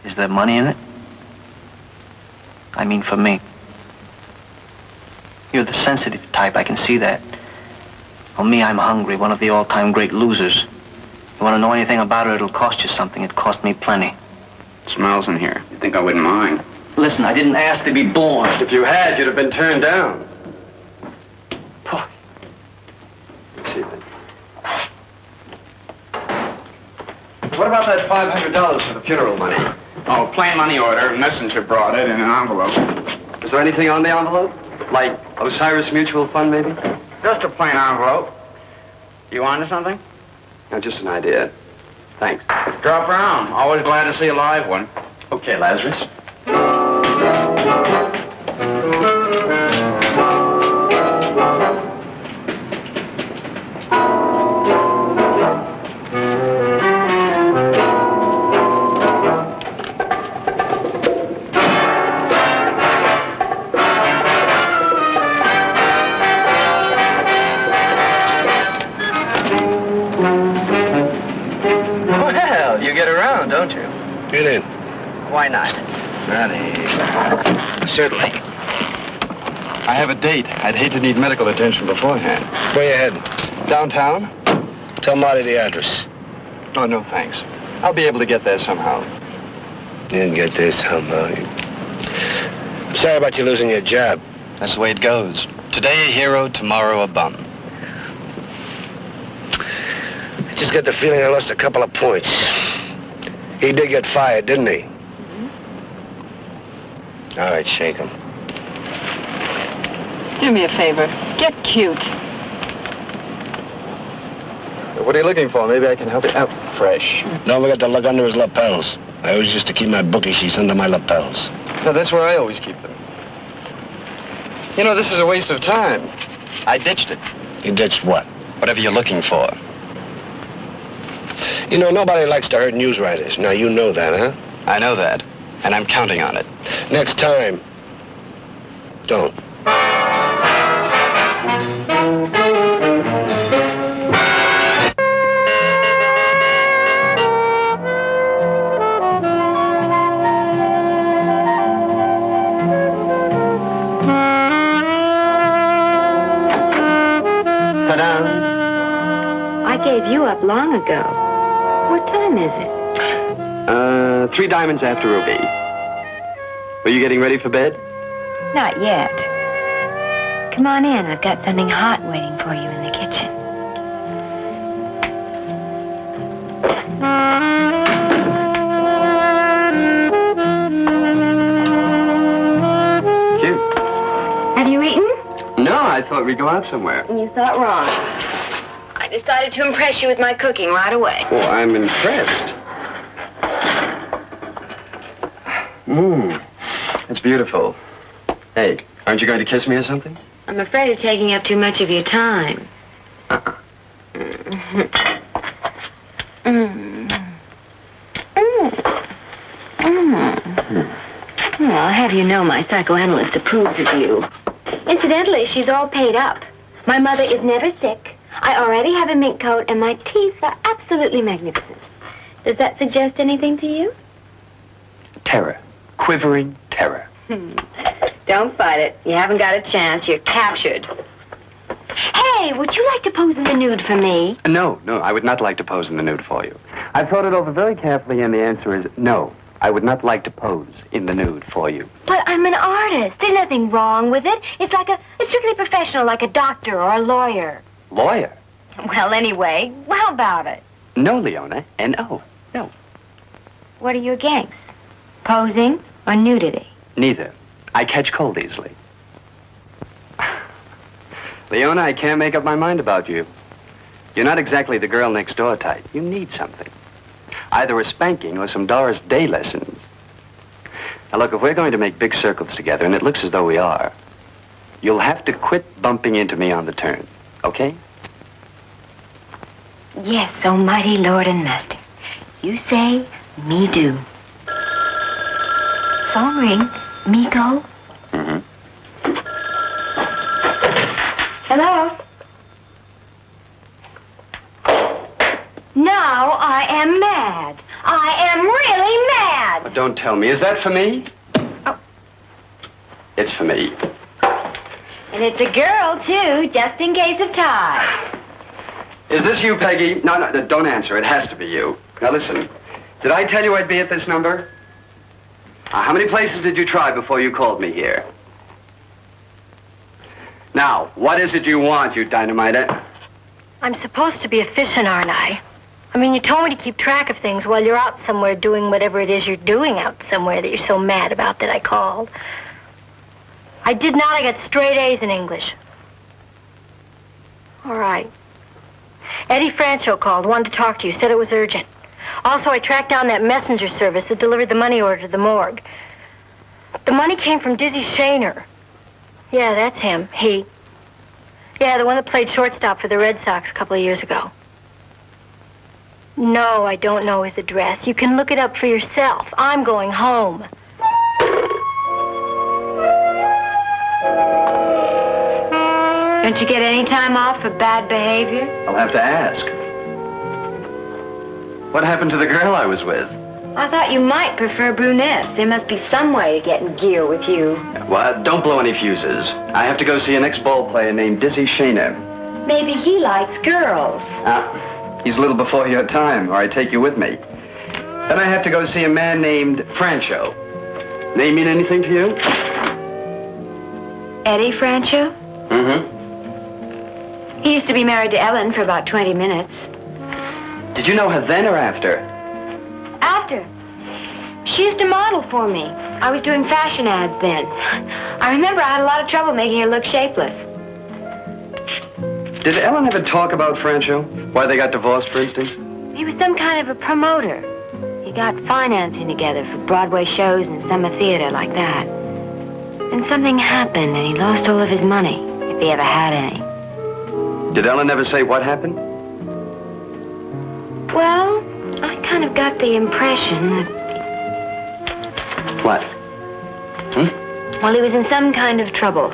Is there money in it? I mean, for me. You're the sensitive type, I can see that. For me, I'm hungry, one of the all-time great losers. You want to know anything about it, it'll cost you something. It cost me plenty. It smells in here. You think I wouldn't mind? Listen, I didn't ask to be born. If you had, you'd have been turned down. Oh. Let's see then. What about that $500 for the funeral money? Oh, plain money order. A messenger brought it in an envelope. Is there anything on the envelope? Like Osiris Mutual Fund, maybe? Just a plain envelope. You onto something? No, just an idea. Thanks. Drop around. Always glad to see a live one. Okay, Lazarus. Well, you get around, don't you? Get in. Why not? Certainly. I have a date. I'd hate to need medical attention beforehand. Where you heading? Downtown? Tell Marty the address. Oh, no, thanks. I'll be able to get there somehow. You didn't get there somehow. I'm sorry about you losing your job. That's the way it goes. Today a hero, tomorrow a bum. I just got the feeling I lost a couple of points. He did get fired, didn't he? All right, shake him. Do me a favor. Get cute. What are you looking for? Maybe I can help you out. Fresh. Don't forget to look under his lapels. I always used to keep my bookie sheets under my lapels. No, that's where I always keep them. You know, this is a waste of time. I ditched it. You ditched what? Whatever you're looking for. You know, nobody likes to hurt news writers. Now, you know that, huh? I know that, and I'm counting on it. Next time, don't. I gave you up long ago. What time is it? 3 diamonds after Ruby. Were you getting ready for bed? Not yet. Come on in. I've got something hot waiting for you in the kitchen. Cute. Have you eaten? No, I thought we'd go out somewhere. You thought wrong. I decided to impress you with my cooking right away. Oh, I'm impressed. It's beautiful. Hey, aren't you going to kiss me or something? I'm afraid of taking up too much of your time. Well, I'll have you know my psychoanalyst approves of you. Incidentally, she's all paid up. My mother is never sick. I already have a mink coat, and my teeth are absolutely magnificent. Does that suggest anything to you? Terror. Quivering terror. Don't fight it. You haven't got a chance. You're captured. Hey, would you like to pose in the nude for me? No, I would not like to pose in the nude for you. I've thought it over very carefully, and the answer is no. I would not like to pose in the nude for you. But I'm an artist. There's nothing wrong with it. It's strictly professional, like a doctor or a lawyer. Lawyer? Well, anyway, how about it? No, Leona, N-O. No. What are you against? Posing or nudity? Neither. I catch cold easily. Leona, I can't make up my mind about you. You're not exactly the girl next door type. You need something. Either a spanking or some Doris Day lessons. Now, look, if we're going to make big circles together, and it looks as though we are, you'll have to quit bumping into me on the turn, okay? Yes, almighty Lord and Master. You say, me do. Phone ring, me go. Hello? Now I am mad. I am really mad. But don't tell me. Is that for me? Oh. It's for me. And it's a girl, too, just in case of tie. Is this you, Peggy? No, don't answer. It has to be you. Now, listen. Did I tell you I'd be at this number? How many places did you try before you called me here? Now, what is it you want, you dynamiter? I'm supposed to be efficient, aren't I? I mean, you told me to keep track of things while you're out somewhere doing whatever it is you're doing out somewhere that you're so mad about that I called. I did not. I got straight A's in English. All right. Eddie Francio called, wanted to talk to you, said it was urgent. Also, I tracked down that messenger service that delivered the money order to the morgue. The money came from Dizzy Shaner. Yeah, that's him. He. Yeah, the one that played shortstop for the Red Sox a couple of years ago. No, I don't know his address. You can look it up for yourself. I'm going home. Don't you get any time off for bad behavior? I'll have to ask. What happened to the girl I was with? I thought you might prefer brunettes. There must be some way to get in gear with you. Well, don't blow any fuses. I have to go see an ex-ball player named Dizzy Shaner. Maybe he likes girls. He's a little before your time, or I take you with me. Then I have to go see a man named Francio. Name mean anything to you? Eddie Francio? Mm-hmm. He used to be married to Ellen for about 20 minutes. Did you know her then or after? After. She used to model for me. I was doing fashion ads then. I remember I had a lot of trouble making her look shapeless. Did Ellen ever talk about Francio? Why they got divorced, for instance? He was some kind of a promoter. He got financing together for Broadway shows and summer theater like that. Then something happened and he lost all of his money, if he ever had any. Did Ellen ever say what happened? Well, I kind of got the impression that... What? Well, he was in some kind of trouble.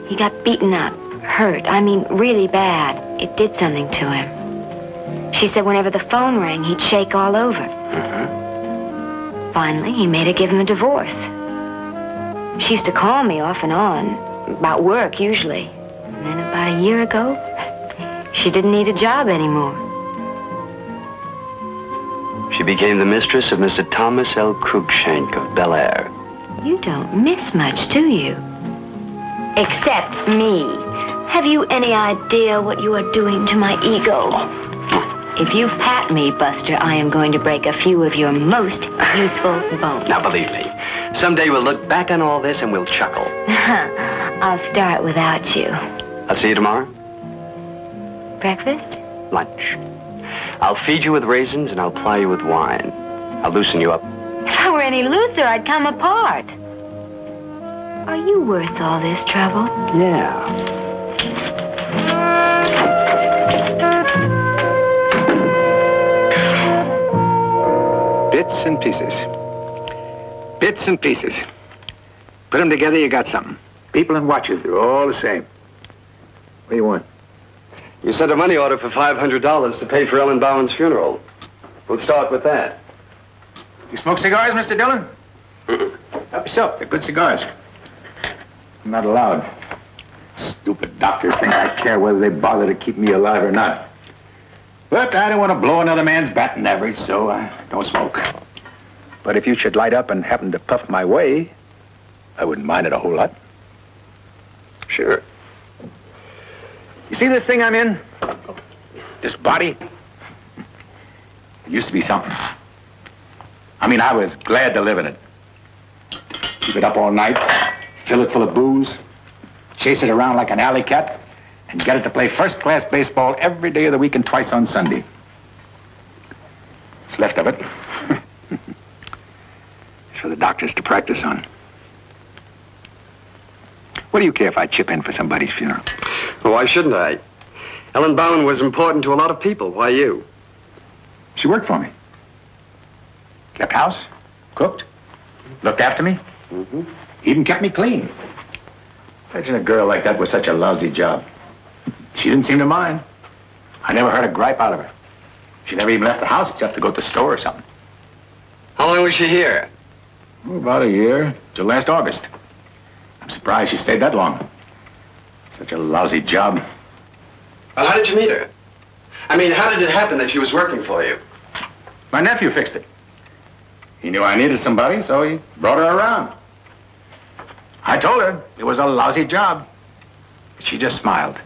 He got beaten up, hurt. I mean, really bad. It did something to him. She said whenever the phone rang, he'd shake all over. Finally, he made her give him a divorce. She used to call me off and on, about work usually. And then about a year ago, she didn't need a job anymore. She became the mistress of Mr. Thomas L. Cruikshank of Bel Air. You don't miss much, do you? Except me. Have you any idea what you are doing to my ego? If you pat me, Buster, I am going to break a few of your most useful bones. Now, believe me, someday we'll look back on all this and we'll chuckle. I'll start without you. I'll see you tomorrow. Breakfast? Lunch. I'll feed you with raisins and I'll ply you with wine. I'll loosen you up. If I were any looser, I'd come apart. Are you worth all this trouble? Yeah. Bits and pieces. Bits and pieces. Put them together, you got something. People and watches, they're all the same. What do you want? You sent a money order for $500 to pay for Ellen Bowen's funeral. We'll start with that. You smoke cigars, Mr. Dillon? Help yourself. They're good cigars. I'm not allowed. Stupid doctors think I care whether they bother to keep me alive or not. But I don't want to blow another man's batting average, so I don't smoke. But if you should light up and happen to puff my way, I wouldn't mind it a whole lot. Sure. You see this thing I'm in? This body? It used to be something. I mean, I was glad to live in it. Keep it up all night, fill it full of booze, chase it around like an alley cat, and get it to play first-class baseball every day of the week and twice on Sunday. What's left of it? It's for the doctors to practice on. What do you care if I chip in for somebody's funeral? Well, why shouldn't I? Ellen Bowen was important to a lot of people. Why you? She worked for me. Kept house, cooked, looked after me, even kept me clean. Imagine a girl like that with such a lousy job. She didn't seem to mind. I never heard a gripe out of her. She never even left the house except to go to the store or something. How long was she here? Oh, about a year, till last August. I'm surprised she stayed that long. Such a lousy job. Well, how did you meet her? I mean, how did it happen that she was working for you? My nephew fixed it. He knew I needed somebody, so he brought her around. I told her it was a lousy job. But she just smiled.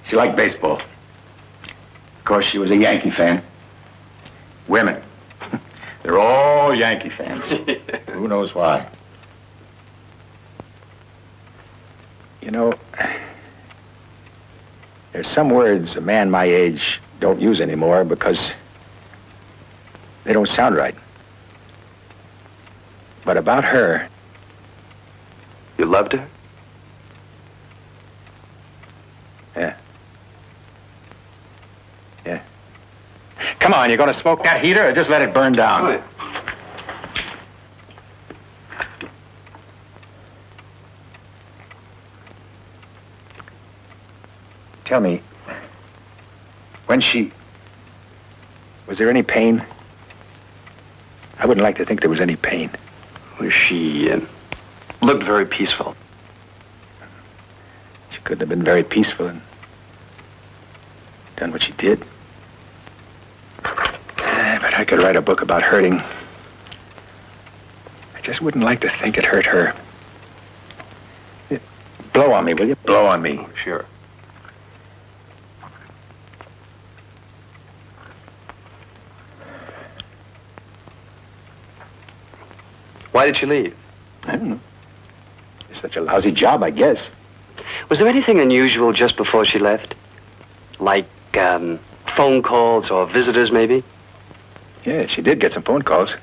She liked baseball. Of course, she was a Yankee fan. Women. They're all Yankee fans. Who knows why? You know, there's some words a man my age don't use anymore because they don't sound right. But about her... You loved her? Yeah. Yeah. Come on, you gonna smoke that heater or just let it burn down? Right. Tell me, when she... Was there any pain? I wouldn't like to think there was any pain. Well, she looked very peaceful. She couldn't have been very peaceful and done what she did. But I could write a book about hurting. I just wouldn't like to think it hurt her. Blow on me, will you? Blow on me. Sure. Why did she leave? I don't know. It's such a lousy job, I guess. Was there anything unusual just before she left? Like, phone calls or visitors, maybe? Yeah, she did get some phone calls.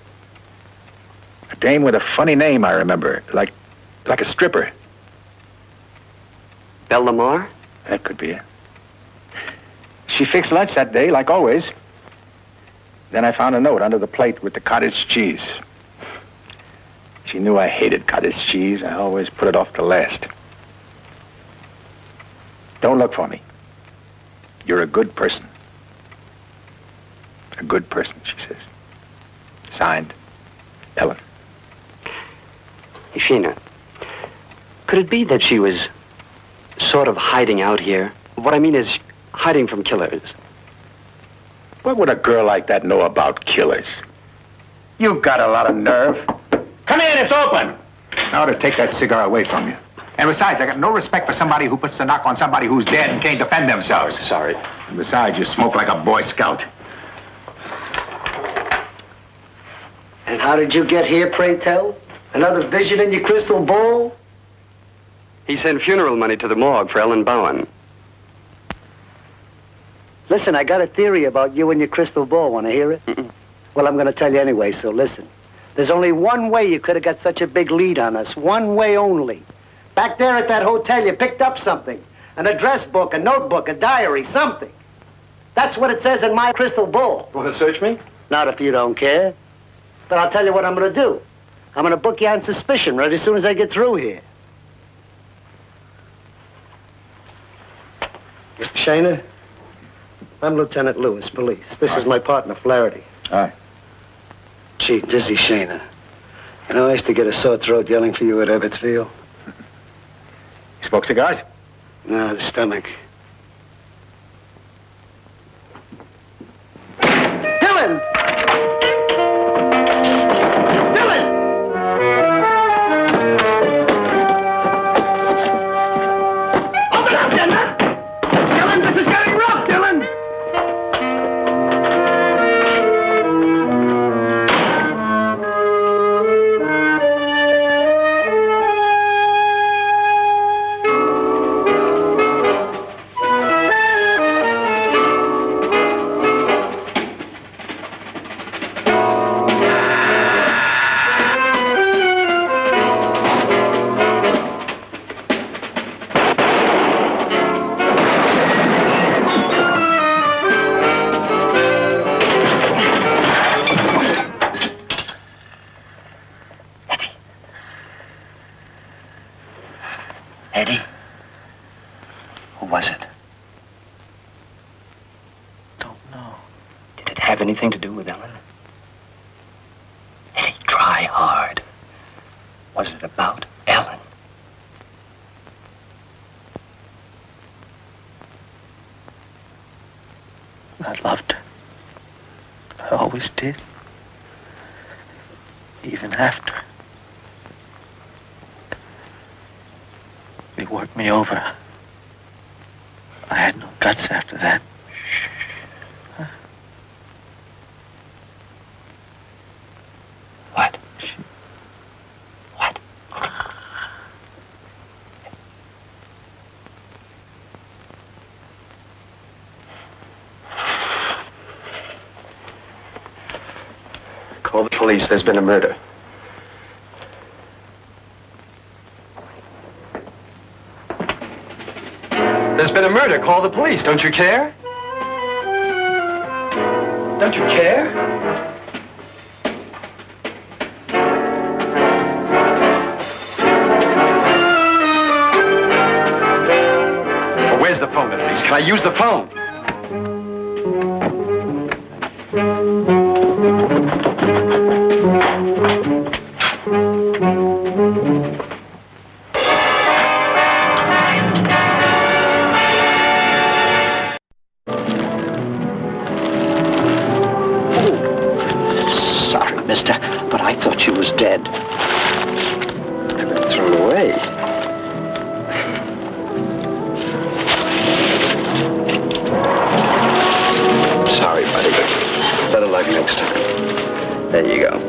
A dame with a funny name, I remember. Like a stripper. Belle Lamar? That could be it. She fixed lunch that day, like always. Then I found a note under the plate with the cottage cheese. She knew I hated cottage cheese. I always put it off to last. Don't look for me. You're a good person. A good person, she says. Signed, Ellen. Sheena, could it be that she was sort of hiding out here? What I mean is hiding from killers. What would a girl like that know about killers? You've got a lot of nerve. Come in, it's open. Now to take that cigar away from you. And besides, I got no respect for somebody who puts the knock on somebody who's dead and can't defend themselves. Sorry. And besides, you smoke like a Boy Scout. And how did you get here, pray tell? Another vision in your crystal ball? He sent funeral money to the morgue for Ellen Bowen. Listen, I got a theory about you and your crystal ball. Want to hear it? Mm-mm. Well, I'm going to tell you anyway, so listen. There's only one way you could have got such a big lead on us. One way only. Back there at that hotel, you picked up something. An address book, a notebook, a diary, something. That's what it says in my crystal ball. Want to search me? Not if you don't care. But I'll tell you what I'm going to do. I'm going to book you on suspicion right as soon as I get through here. Mr. Shaner, I'm Lieutenant Lewis, police. This is my partner, Flaherty. Hi. Gee, Dizzy Shaner. You know, I used to get a sore throat yelling for you at Ebbetsville. You smoke cigars? No, the stomach. Dylan! Dylan! Open up, Dylan! Dylan, this is getting rough, Dylan! Eddie? Who was it? Don't know. Did it have anything to do with Ellen? Eddie, try hard. Was it about Ellen? I loved her. I always did. Even after. They worked me over. I had no guts after that. What? What? Call the police. There's been a murder. There's been a murder. Call the police. Don't you care? Don't you care? Well, where's the phone, at least? Can I use the phone? Mister, but I thought she was dead. I've been thrown away. Sorry, buddy. Better luck next time. There you go.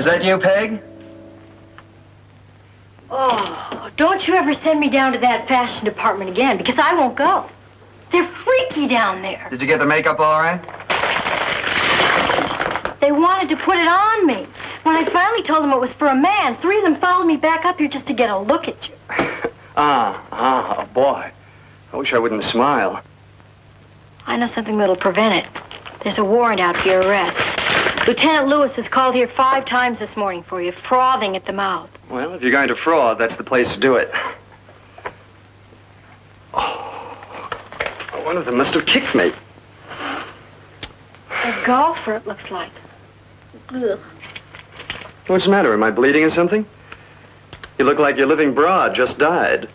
Is that you, Peg? Oh, don't you ever send me down to that fashion department again, because I won't go. They're freaky down there. Did you get the makeup all right? They wanted to put it on me. When I finally told them it was for a man, 3 of them followed me back up here just to get a look at you. Boy. I wish I wouldn't smile. I know something that'll prevent it. There's a warrant out for your arrest. Lieutenant Lewis has called here 5 times this morning for you, frothing at the mouth. Well, if you're going to fraud, that's the place to do it. Oh, one of them must have kicked me. A golfer, it looks like. Ugh. What's the matter? Am I bleeding or something? You look like your living broad just died.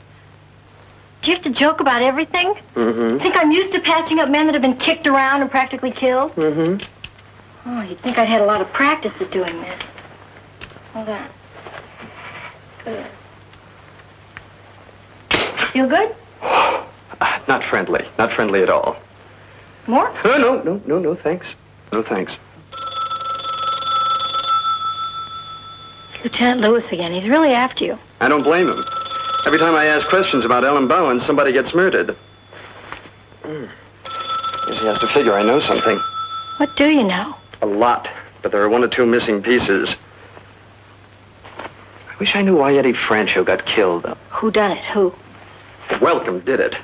Do you have to joke about everything? Mm-hmm. Think I'm used to patching up men that have been kicked around and practically killed? Mm-hmm. Oh, you'd think I'd had a lot of practice at doing this. Hold on. Good. Feel good? Not friendly. Not friendly at all. More? No, thanks. No, thanks. It's Lieutenant Lewis again. He's really after you. I don't blame him. Every time I ask questions about Ellen Bowen, somebody gets murdered. Guess he has to figure I know something. What do you know? A lot, but there are 1 or 2 missing pieces. I wish I knew why Eddie Francio got killed. Who done it? Who? Welcome did it.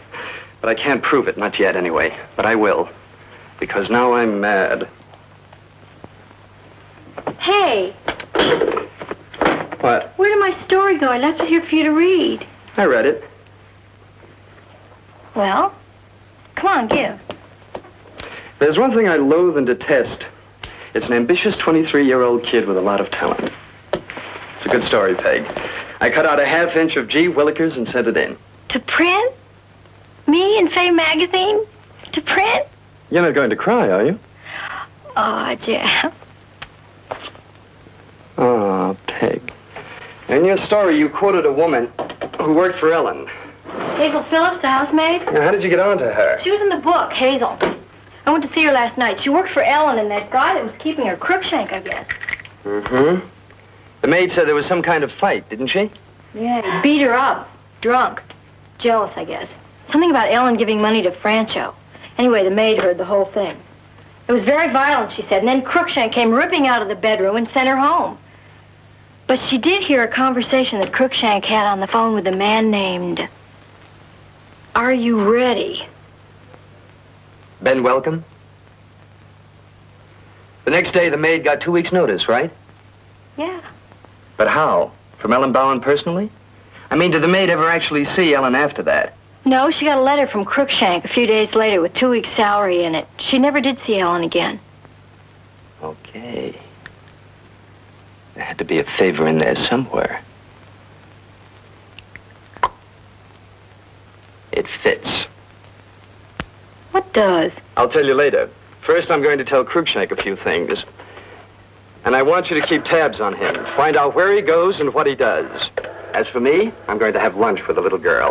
But I can't prove it, not yet anyway. But I will. Because now I'm mad. Hey! What? Where did my story go? I left it here for you to read. I read it. Well, come on, give. There's one thing I loathe and detest. It's an ambitious 23-year-old kid with a lot of talent. It's a good story, Peg. I cut out a half-inch of G. Willikers and sent it in. To print? Me in Fay magazine? To print? You're not going to cry, are you? Oh, Jeff. Oh, Peg. In your story, you quoted a woman who worked for Ellen. Hazel Phillips, the housemaid? Now, how did you get on to her? She was in the book, Hazel. I went to see her last night. She worked for Ellen and that guy that was keeping her, Crookshank, I guess. Mm-hmm. The maid said there was some kind of fight, didn't she? Yeah, he beat her up. Drunk. Jealous, I guess. Something about Ellen giving money to Francio. Anyway, the maid heard the whole thing. It was very violent, she said, and then Crookshank came ripping out of the bedroom and sent her home. But she did hear a conversation that Crookshank had on the phone with a man named... Are you ready? Ben Welcome? The next day, the maid got 2 weeks' notice, right? Yeah. But how? From Ellen Bowen personally? I mean, did the maid ever actually see Ellen after that? No, she got a letter from Crookshank a few days later with 2 weeks' salary in it. She never did see Ellen again. Okay. There had to be a favor in there somewhere. It fits. What does? I'll tell you later. First, I'm going to tell Crookshank a few things. And I want you to keep tabs on him. Find out where he goes and what he does. As for me, I'm going to have lunch with the little girl.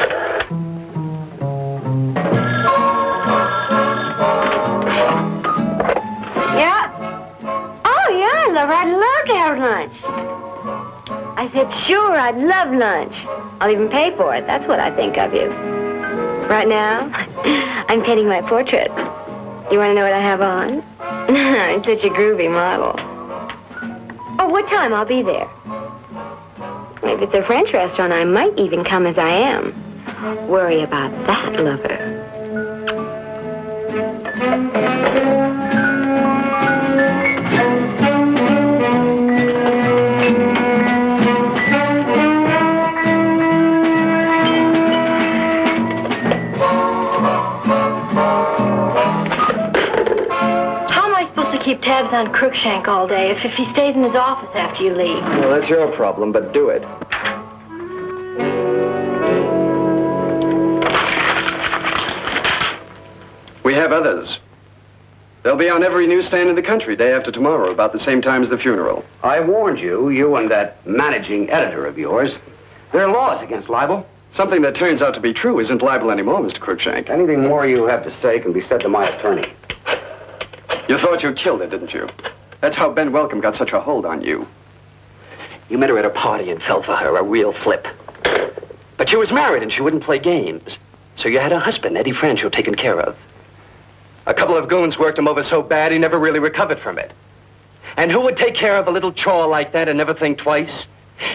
Yeah? Oh, yeah, lover, I'd love to have lunch. I said, sure, I'd love lunch. I'll even pay for it. That's what I think of you. Right now, I'm painting my portrait. You want to know what I have on? I'm such a groovy model. Oh, what time? I'll be there. If it's a French restaurant, I might even come as I am. Worry about that, lover. Keep tabs on Crookshank all day if he stays in his office after you leave. Well, that's your problem, but do it. We have others. They'll be on every newsstand in the country day after tomorrow, about the same time as the funeral. I warned you, you and that managing editor of yours. There are laws against libel. Something that turns out to be true isn't libel anymore, Mr. Crookshank. Anything more you have to say can be said to my attorney. You thought you killed her, didn't you? That's how Ben Welcome got such a hold on you. You met her at a party and fell for her, a real flip. But she was married and she wouldn't play games. So you had a husband, Eddie Francio, taken care of. A couple of goons worked him over so bad he never really recovered from it. And who would take care of a little chore like that and never think twice?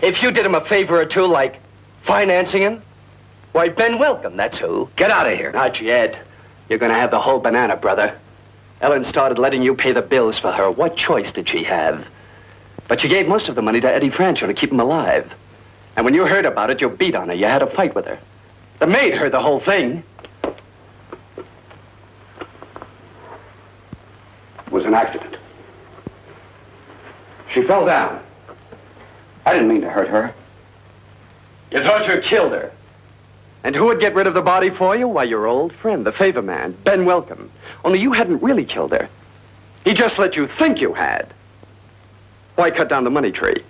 If you did him a favor or two, like financing him? Why, Ben Welcome, that's who. Get out of here. Not yet. You're gonna have the whole banana, brother. Ellen started letting you pay the bills for her. What choice did she have? But she gave most of the money to Eddie Francio to keep him alive. And when you heard about it, you beat on her. You had a fight with her. The maid heard the whole thing. It was an accident. She fell down. I didn't mean to hurt her. You thought you killed her. And who would get rid of the body for you? Why, your old friend, the favor man, Ben Welcome. Only you hadn't really killed her. He just let you think you had. Why cut down the money tree?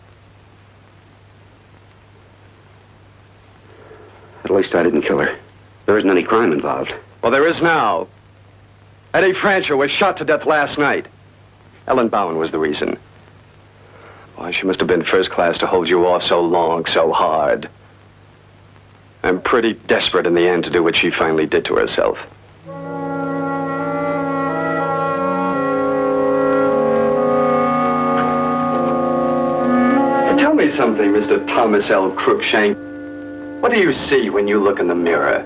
At least I didn't kill her. There isn't any crime involved. Well, there is now. Eddie Francio was shot to death last night. Ellen Bowman was the reason. Why, she must have been first class to hold you off so long, so hard. I'm pretty desperate in the end to do what she finally did to herself. Tell me something, Mr. Thomas L. Crookshank. What do you see when you look in the mirror?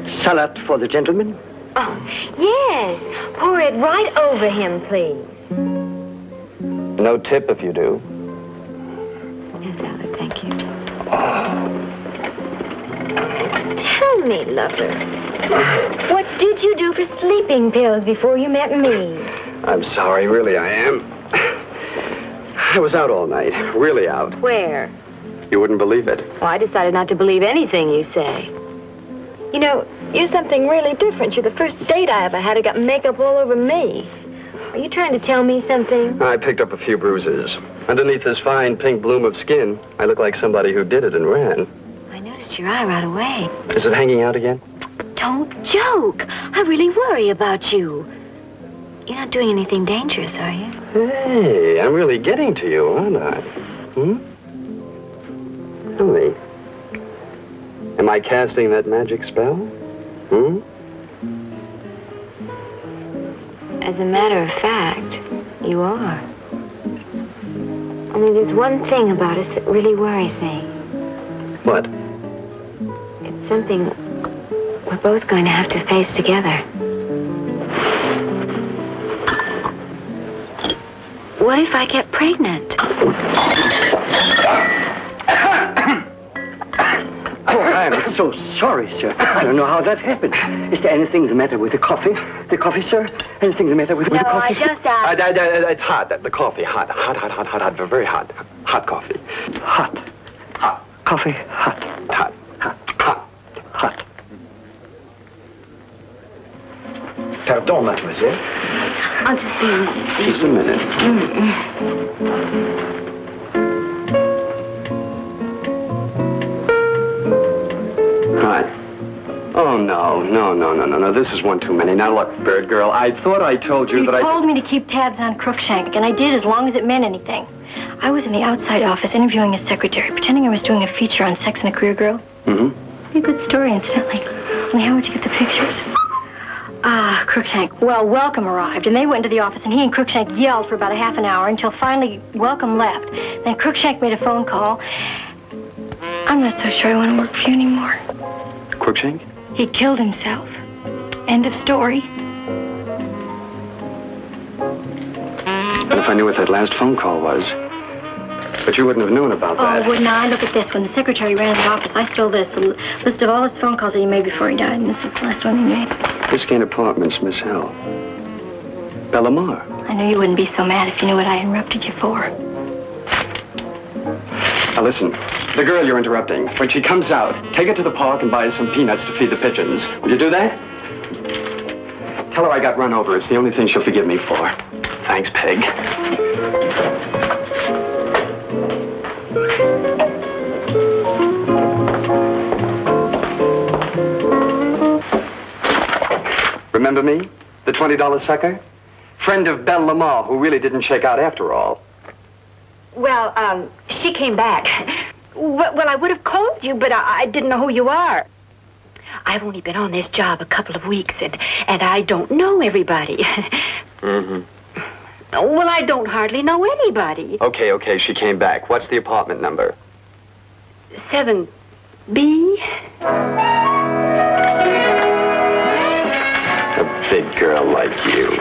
Salad for the gentleman? Oh, yes. Pour it right over him, please. No tip if you do. Yes, salad, thank you. Tell me, lover, what did you do for sleeping pills before you met me? I'm sorry, really I am. I was out all night, really out. Where? You wouldn't believe it. Well, I decided not to believe anything you say. You know, you're something really different. You're the first date I ever had who got makeup all over me. Are you trying to tell me something? I picked up a few bruises. Underneath this fine pink bloom of skin, I look like somebody who did it and ran. I noticed your eye right away. Is it hanging out again? Don't joke. I really worry about you. You're not doing anything dangerous, are you? Hey, I'm really getting to you, aren't I? Tell me. Am I casting that magic spell? As a matter of fact, you are. Only there's one thing about us that really worries me. What? It's something we're both going to have to face together. What if I get pregnant? Oh, I'm so sorry, sir. I don't know how that happened. Is there anything the matter with the coffee? The coffee, sir? Anything the matter with the coffee? No, I just asked. It's hot. The coffee, hot, very hot. Hot coffee. Hot. Hot. Coffee, hot. Hot. Hot. Hot. Pardon, mademoiselle. I'll just be a minute. Just a minute. Hi. Oh, no. This is one too many. Now, look, Bird Girl, I thought I told you that You told me to keep tabs on Crookshank, and I did as long as it meant anything. I was in the outside office interviewing his secretary, pretending I was doing a feature on Sex and the Career Girl. Pretty good story, incidentally. Only how would you get the pictures? Crookshank. Well, Welcome arrived, and they went into the office, and he and Crookshank yelled for about a half an hour until finally Welcome left. Then Crookshank made a phone call. I'm not so sure I want to work for you anymore. Crookshank? He killed himself. End of story. But if I knew what that last phone call was. But you wouldn't have known about that. Oh, wouldn't I? Look at this. When the secretary ran in the office, I stole this. A list of all his phone calls that he made before he died, and this is the last one he made. Biscayne Apartments, Miss Hill. Bellamar. I knew you wouldn't be so mad if you knew what I interrupted you for. Now listen, the girl you're interrupting, when she comes out, take her to the park and buy her some peanuts to feed the pigeons. Will you do that? Tell her I got run over. It's the only thing she'll forgive me for. Thanks, Peg. Remember me? The $20 sucker? Friend of Belle Lamar, who really didn't check out after all. Well, she came back. Well, I would have called you, but I didn't know who you are. I've only been on this job a couple of weeks, and I don't know everybody. Mm-hmm. Well, I don't hardly know anybody. Okay, she came back. What's the apartment number? 7B? A big girl like you.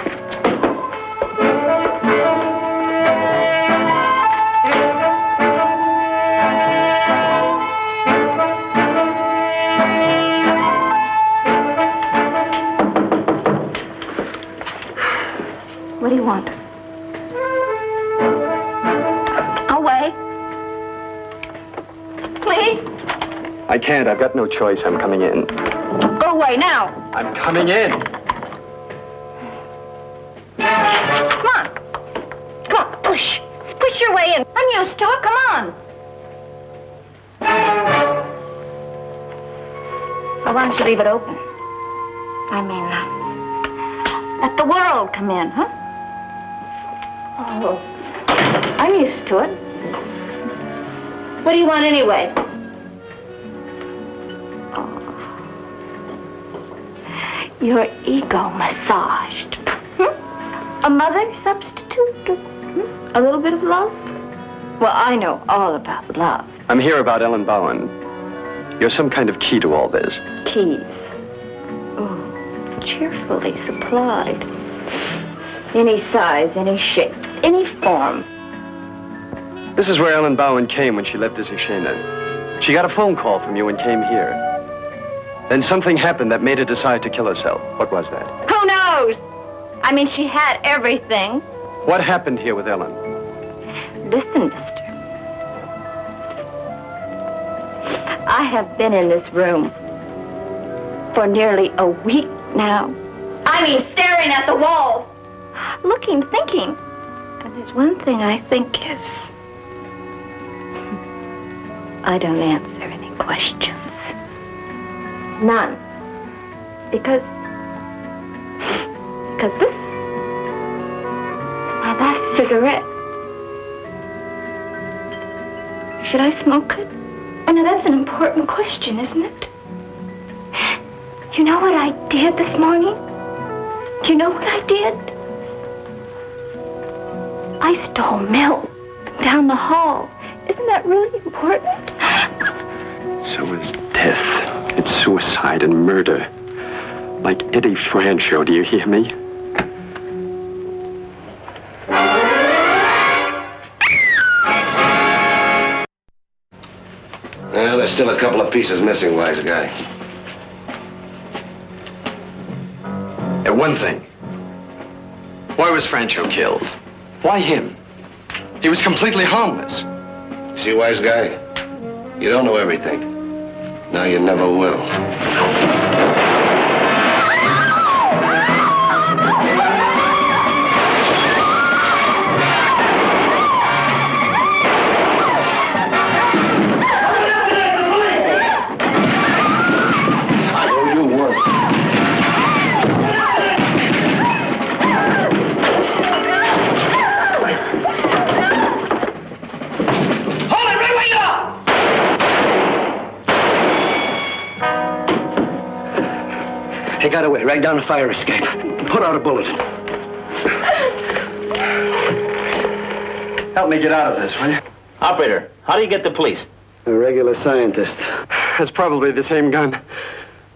What do you want? Away. Please? I can't. I've got no choice. I'm coming in. Go away now. I'm coming in. Come on. Come on, push. Push your way in. I'm used to it. Come on. Well, why don't you leave it open? I mean, let the world come in, huh? Oh, I'm used to it. What do you want anyway? Oh. Your ego massaged. A mother substitute? A little bit of love? Well, I know all about love. I'm here about Ellen Bowen. You're some kind of key to all this. Keys. Oh, cheerfully supplied. Any size, any shape, any form. This is where Ellen Bowen came when she left Isishena. She got a phone call from you and came here. Then something happened that made her decide to kill herself. What was that? Who knows? I mean, she had everything. What happened here with Ellen? Listen, mister. I have been in this room for nearly a week now. I mean, staring at the wall. Looking, thinking. And there's one thing I think is... I don't answer any questions. None. Because this is my last cigarette. Should I smoke it? Oh, now that's an important question, isn't it? You know what I did this morning? Do you know what I did? I stole milk down the hall. Isn't that really important? So is death. It's suicide and murder. Like Eddie Francio, do you hear me? Well, there's still a couple of pieces missing, wise guy. And one thing. Why was Francio killed? Why him? He was completely harmless. See, wise guy, you don't know everything. Now you never will. He got away, right down the fire escape. Put out a bulletin. Help me get out of this, will you? Operator, how do you get the police? A regular scientist. That's probably the same gun.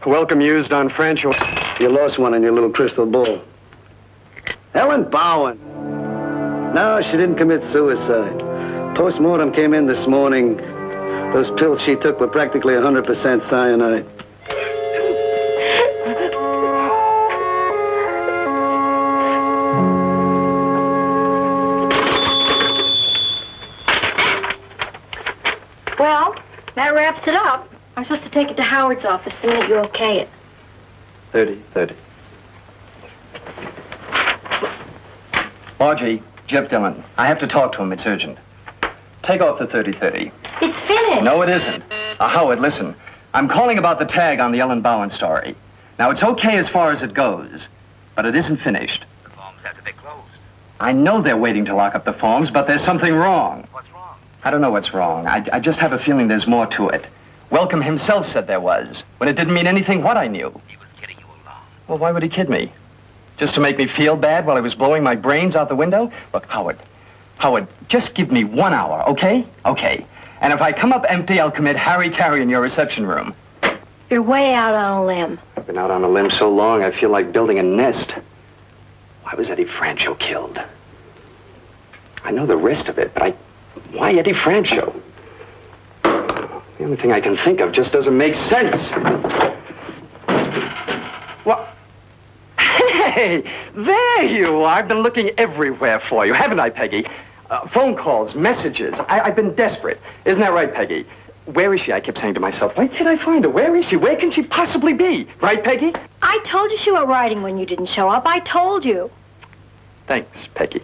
Welcome used on Francio. You lost one in your little crystal ball. Ellen Bowen. No, she didn't commit suicide. Postmortem came in this morning. Those pills she took were practically 100% cyanide. Well, that wraps it up. I'm supposed to take it to Howard's office the minute you okay it. 30. Margie, Jeff Dillon. I have to talk to him. It's urgent. Take off the 30-30. It's finished. No, it isn't. Howard, listen. I'm calling about the tag on the Ellen Bowen story. Now, it's okay as far as it goes, but it isn't finished. The forms have to be closed. I know they're waiting to lock up the forms, but there's something wrong. What's wrong? I don't know what's wrong. I just have a feeling there's more to it. Welcome himself said there was, when it didn't mean anything what I knew. He was kidding you along. Well, why would he kid me? Just to make me feel bad while I was blowing my brains out the window? Look, Howard, just give me 1 hour, okay? Okay. And if I come up empty, I'll commit Harry-Carry in your reception room. You're way out on a limb. I've been out on a limb so long, I feel like building a nest. Why was Eddie Francio killed? I know the rest of it, but why Eddie Francio? The only thing I can think of just doesn't make sense. What? Hey, there you are. I've been looking everywhere for you, haven't I, Peggy? Phone calls, messages. I've been desperate. Isn't that right, Peggy? Where is she? I kept saying to myself, why can't I find her? Where is she? Where can she possibly be? Right, Peggy? I told you she went riding when you didn't show up. I told you. Thanks, Peggy.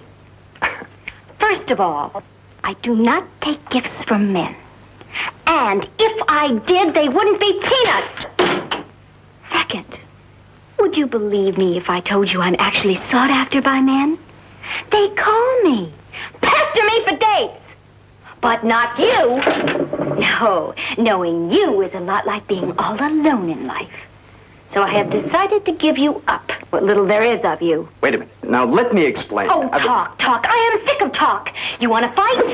First of all, I do not take gifts from men. And if I did, they wouldn't be peanuts. Second, would you believe me if I told you I'm actually sought after by men? They call me, pester me for dates. But not you. No, knowing you is a lot like being all alone in life. So I have decided to give you up, what little there is of you. Wait a minute. Now, let me explain. Oh, talk. I am sick of talk. You want to fight?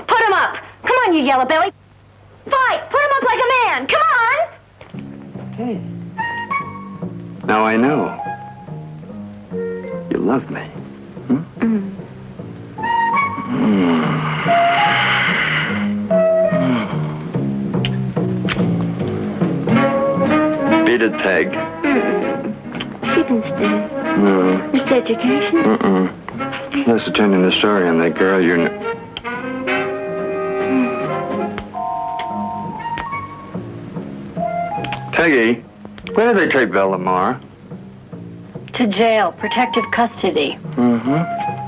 Put him up. Come on, you yellow belly. Fight. Put him up like a man. Come on. Hey. Now I know. You love me. Beat it, Peg. She didn't stay. No. It's education. Unless to turn in the story on that girl you're... Peggy, where do they take Bellamar? To jail, protective custody.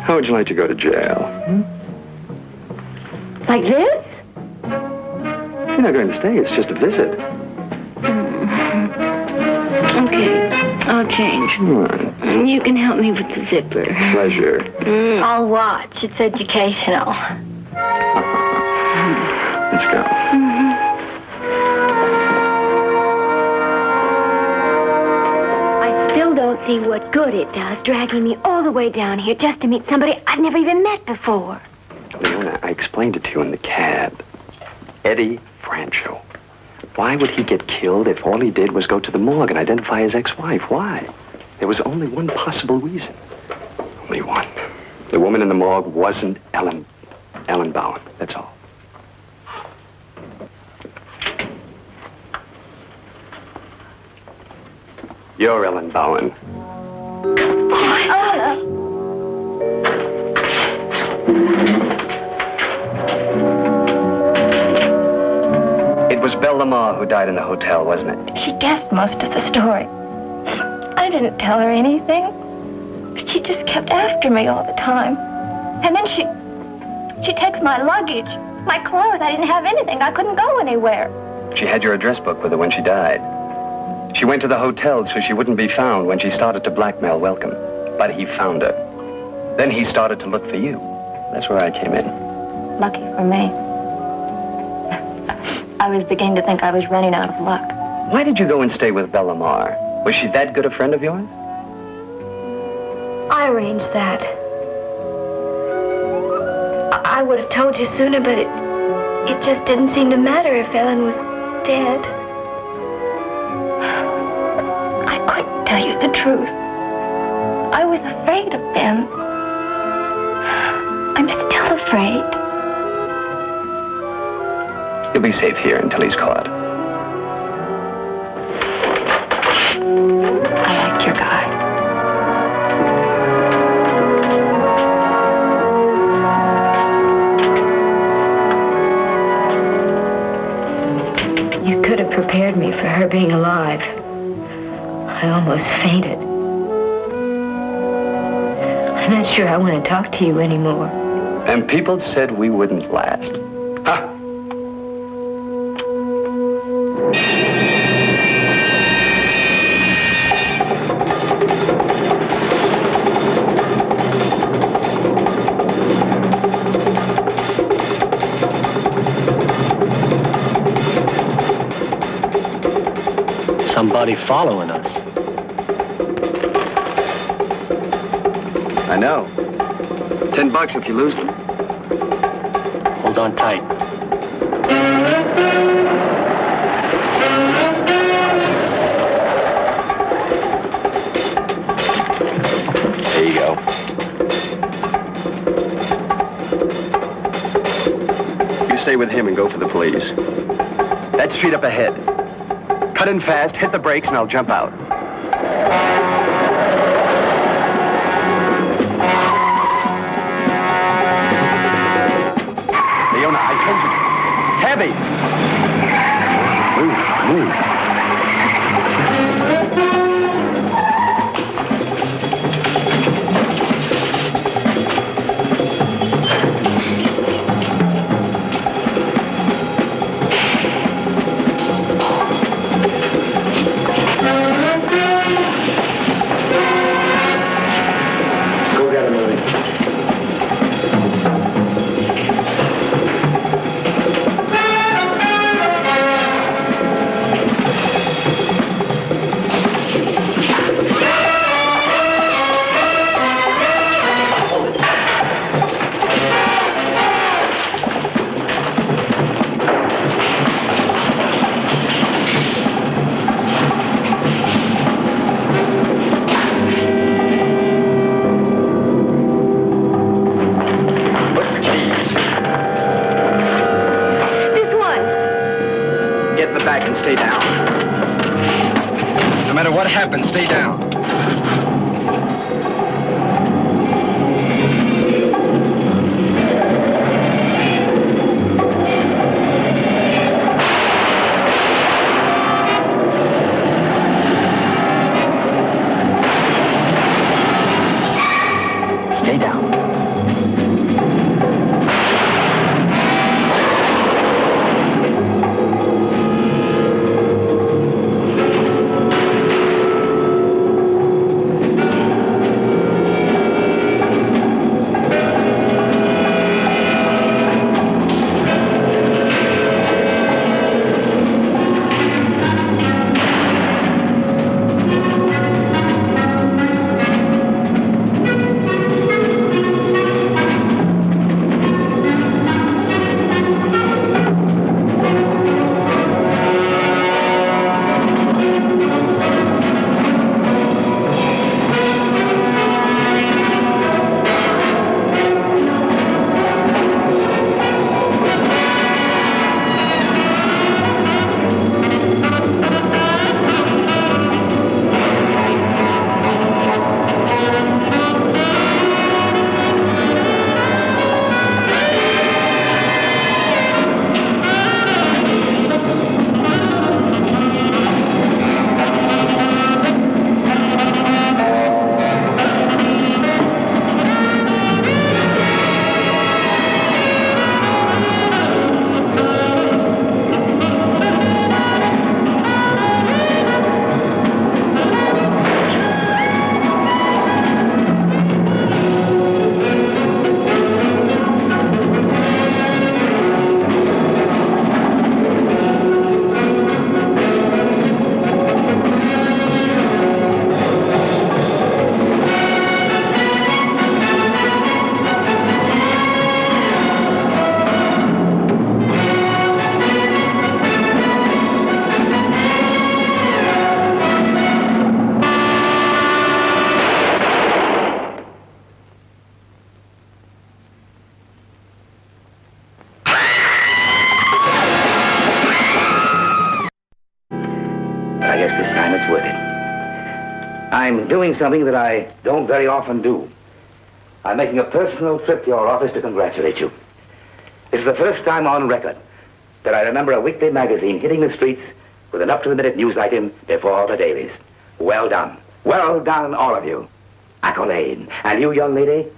How would you like to go to jail? Like this? You're not going to stay. It's just a visit. Okay, I'll change. You can help me with the zipper. Pleasure. I'll watch. It's educational. Let's go. I still don't see what good it does dragging me all the way down here just to meet somebody I've never even met before. Leona, I explained it to you in the cab. Eddie Francio. Why would he get killed if all he did was go to the morgue and identify his ex-wife? Why? There was only one possible reason. Only one. The woman in the morgue wasn't Ellen Bowen. That's all. You're Ellen Bowen. It was Belle Lamar who died in the hotel, wasn't it? She guessed most of the story. I didn't tell her anything, but she just kept after me all the time. And then she takes my luggage, my clothes. I didn't have anything. I couldn't go anywhere. She had your address book with her when she died. She went to the hotel so she wouldn't be found when she started to blackmail Welcome. But he found her. Then he started to look for you. That's where I came in. Lucky for me. I was beginning to think I was running out of luck. Why did you go and stay with Belle Lamar? Was she that good a friend of yours? I arranged that. I would have told you sooner, but it just didn't seem to matter if Ellen was dead. I couldn't tell you the truth. I was afraid of Ben. I'm still afraid. You'll be safe here until he's caught. I liked your guy. You could have prepared me for her being alive. I almost fainted. I'm not sure I want to talk to you anymore. And people said we wouldn't last. Ha! Somebody following us. I know. $10 if you lose them. Hold on tight. There you go. You stay with him and go for the police. That street up ahead. Cut in fast, hit the brakes, and I'll jump out. Leona, I told you. Heavy! Move, move. Stay down. No matter what happens, stay down. Stay down. I'm doing something that I don't very often do. I'm making a personal trip to your office to congratulate you. This is the first time on record that I remember a weekday magazine hitting the streets with an up-to-the-minute news item before the dailies. Well done. Well done, all of you. accolade. And you, young lady,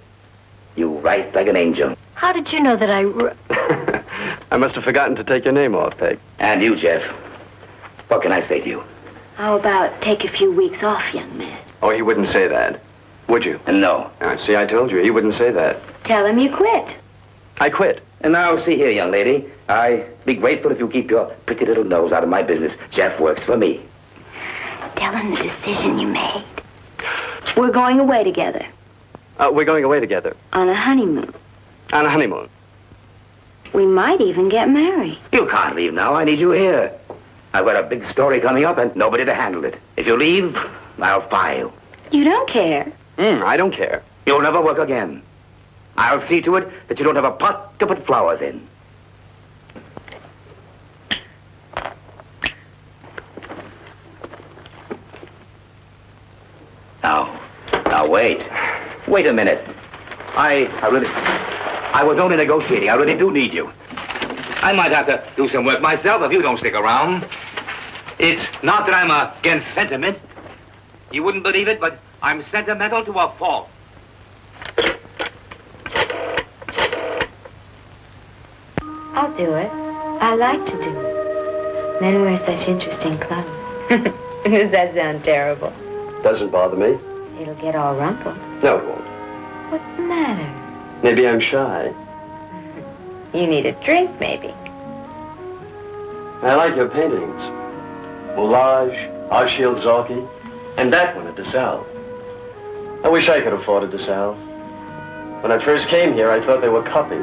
you write like an angel. How did you know that I... I must have forgotten to take your name off, Peg. And you, Jeff. What can I say to you? How about take a few weeks off, young man? Oh, he wouldn't say that. Would you? No. See, I told you, he wouldn't say that. Tell him you quit. I quit. And now, see here, young lady. I'd be grateful if you keep your pretty little nose out of my business. Jeff works for me. Tell him the decision you made. We're going away together. We're going away together. On a honeymoon. On a honeymoon. We might even get married. You can't leave now. I need you here. I've got a big story coming up and nobody to handle it. If you leave, I'll fire you. You don't care. I don't care. You'll never work again. I'll see to it that you don't have a pot to put flowers in. Now, wait. Wait a minute. I was only negotiating. I really do need you. I might have to do some work myself if you don't stick around. It's not that I'm against sentiment. You wouldn't believe it, but I'm sentimental to a fault. I'll do it. I like to do it. Men wear such interesting clothes. Does that sound terrible? Doesn't bother me. It'll get all rumpled. No, it won't. What's the matter? Maybe I'm shy. You need a drink, maybe. I like your paintings. Moulage, Arshiel Zorki, and that one at DeSalle. I wish I could afford a DeSalle. When I first came here, I thought they were copies.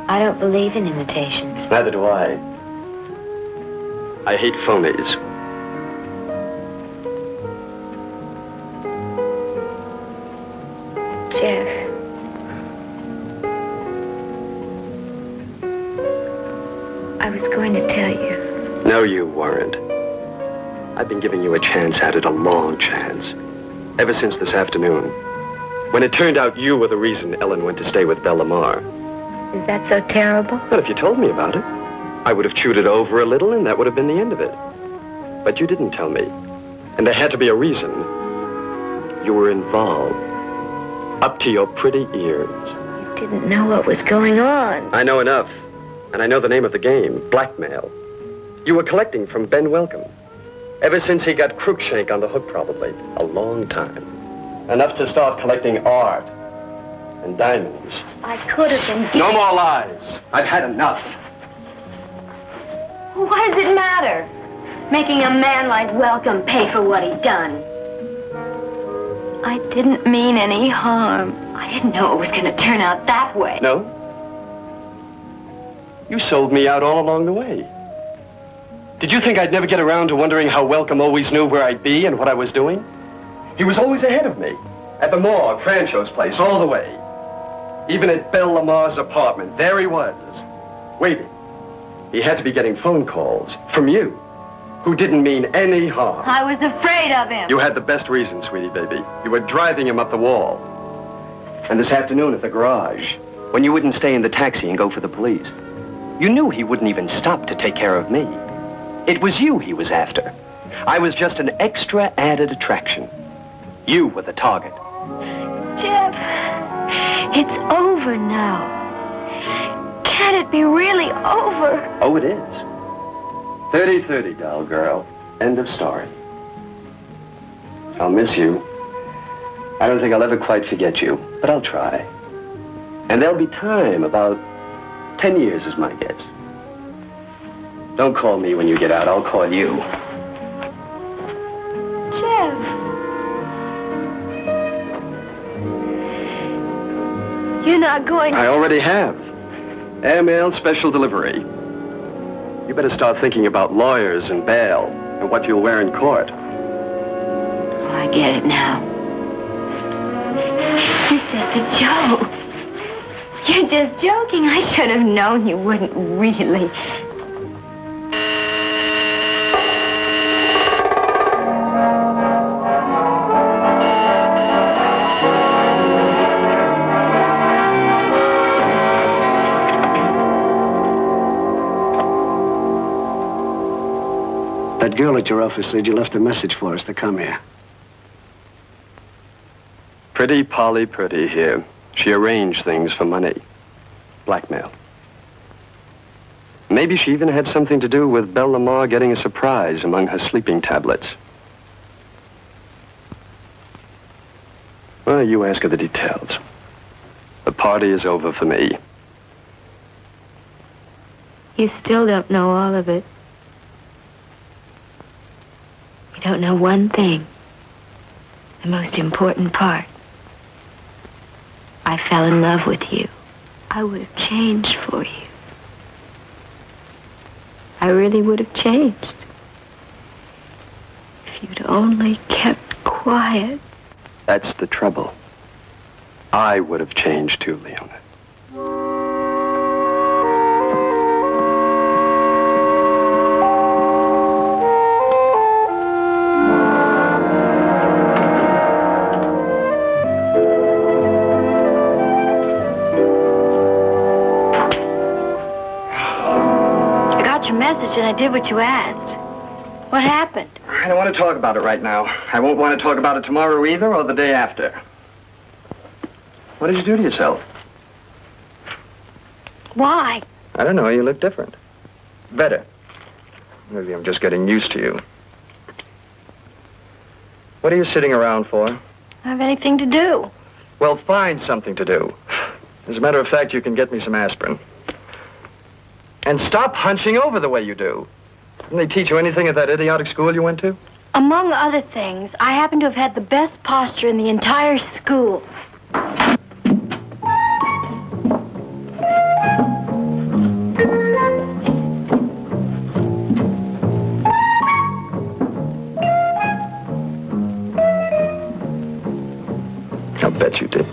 I don't believe in imitations. Neither do I. I hate phonies. Jeff. I was going to tell you. No, you weren't. I've been giving you a chance at it, a long chance. Ever since this afternoon. When it turned out you were the reason Ellen went to stay with Belle Lamar. Is that so terrible? Well, if you told me about it, I would have chewed it over a little and that would have been the end of it. But you didn't tell me. And there had to be a reason. You were involved. Up to your pretty ears. You didn't know what was going on. I know enough. And I know the name of the game, blackmail. You were collecting from Ben Welcome. Ever since he got Cruikshank on the hook, probably. A long time. Enough to start collecting art and diamonds. I could have been... No more lies. I've had enough. What does it matter? Making a man like Welcome pay for what he'd done. I didn't mean any harm. I didn't know it was going to turn out that way. No? You sold me out all along the way. Did you think I'd never get around to wondering how Welcome always knew where I'd be and what I was doing? He was always ahead of me. At the morgue, Franciosa's place, all the way. Even at Belle Lamar's apartment, there he was, waiting. He had to be getting phone calls from you, who didn't mean any harm. I was afraid of him. You had the best reason, sweetie baby. You were driving him up the wall. And this afternoon at the garage, when you wouldn't stay in the taxi and go for the police, you knew he wouldn't even stop to take care of me. It was you he was after. I was just an extra added attraction. You were the target. Jeff, it's over now. Can it be really over? Oh, it is. 30-30, doll girl. End of story. I'll miss you. I don't think I'll ever quite forget you, but I'll try. And there'll be time, about 10 years is my guess. Don't call me when you get out, I'll call you. Jeff. You're not going to... I already have. Airmail special delivery. You better start thinking about lawyers and bail and what you'll wear in court. Oh, I get it now. It's just a joke. You're just joking. I should have known you wouldn't really. That girl at your office said you left a message for us to come here. Pretty Polly Pretty here. She arranged things for money. Blackmail. Maybe she even had something to do with Belle Lamar getting a surprise among her sleeping tablets. Well, you ask her the details. The party is over for me. You still don't know all of it. You don't know one thing. The most important part. I fell in love with you. I would have changed for you. I really would have changed. If you'd only kept quiet. That's the trouble. I would have changed too, Leona. I got your message and I did what you asked. What happened? I don't want to talk about it right now. I won't want to talk about it tomorrow either or the day after. What did you do to yourself? Why? I don't know. You look different. Better. Maybe I'm just getting used to you. What are you sitting around for? I have anything to do. Well, find something to do. As a matter of fact, you can get me some aspirin. And stop hunching over the way you do. Didn't they teach you anything at that idiotic school you went to? Among other things, I happen to have had the best posture in the entire school. I'll bet you did.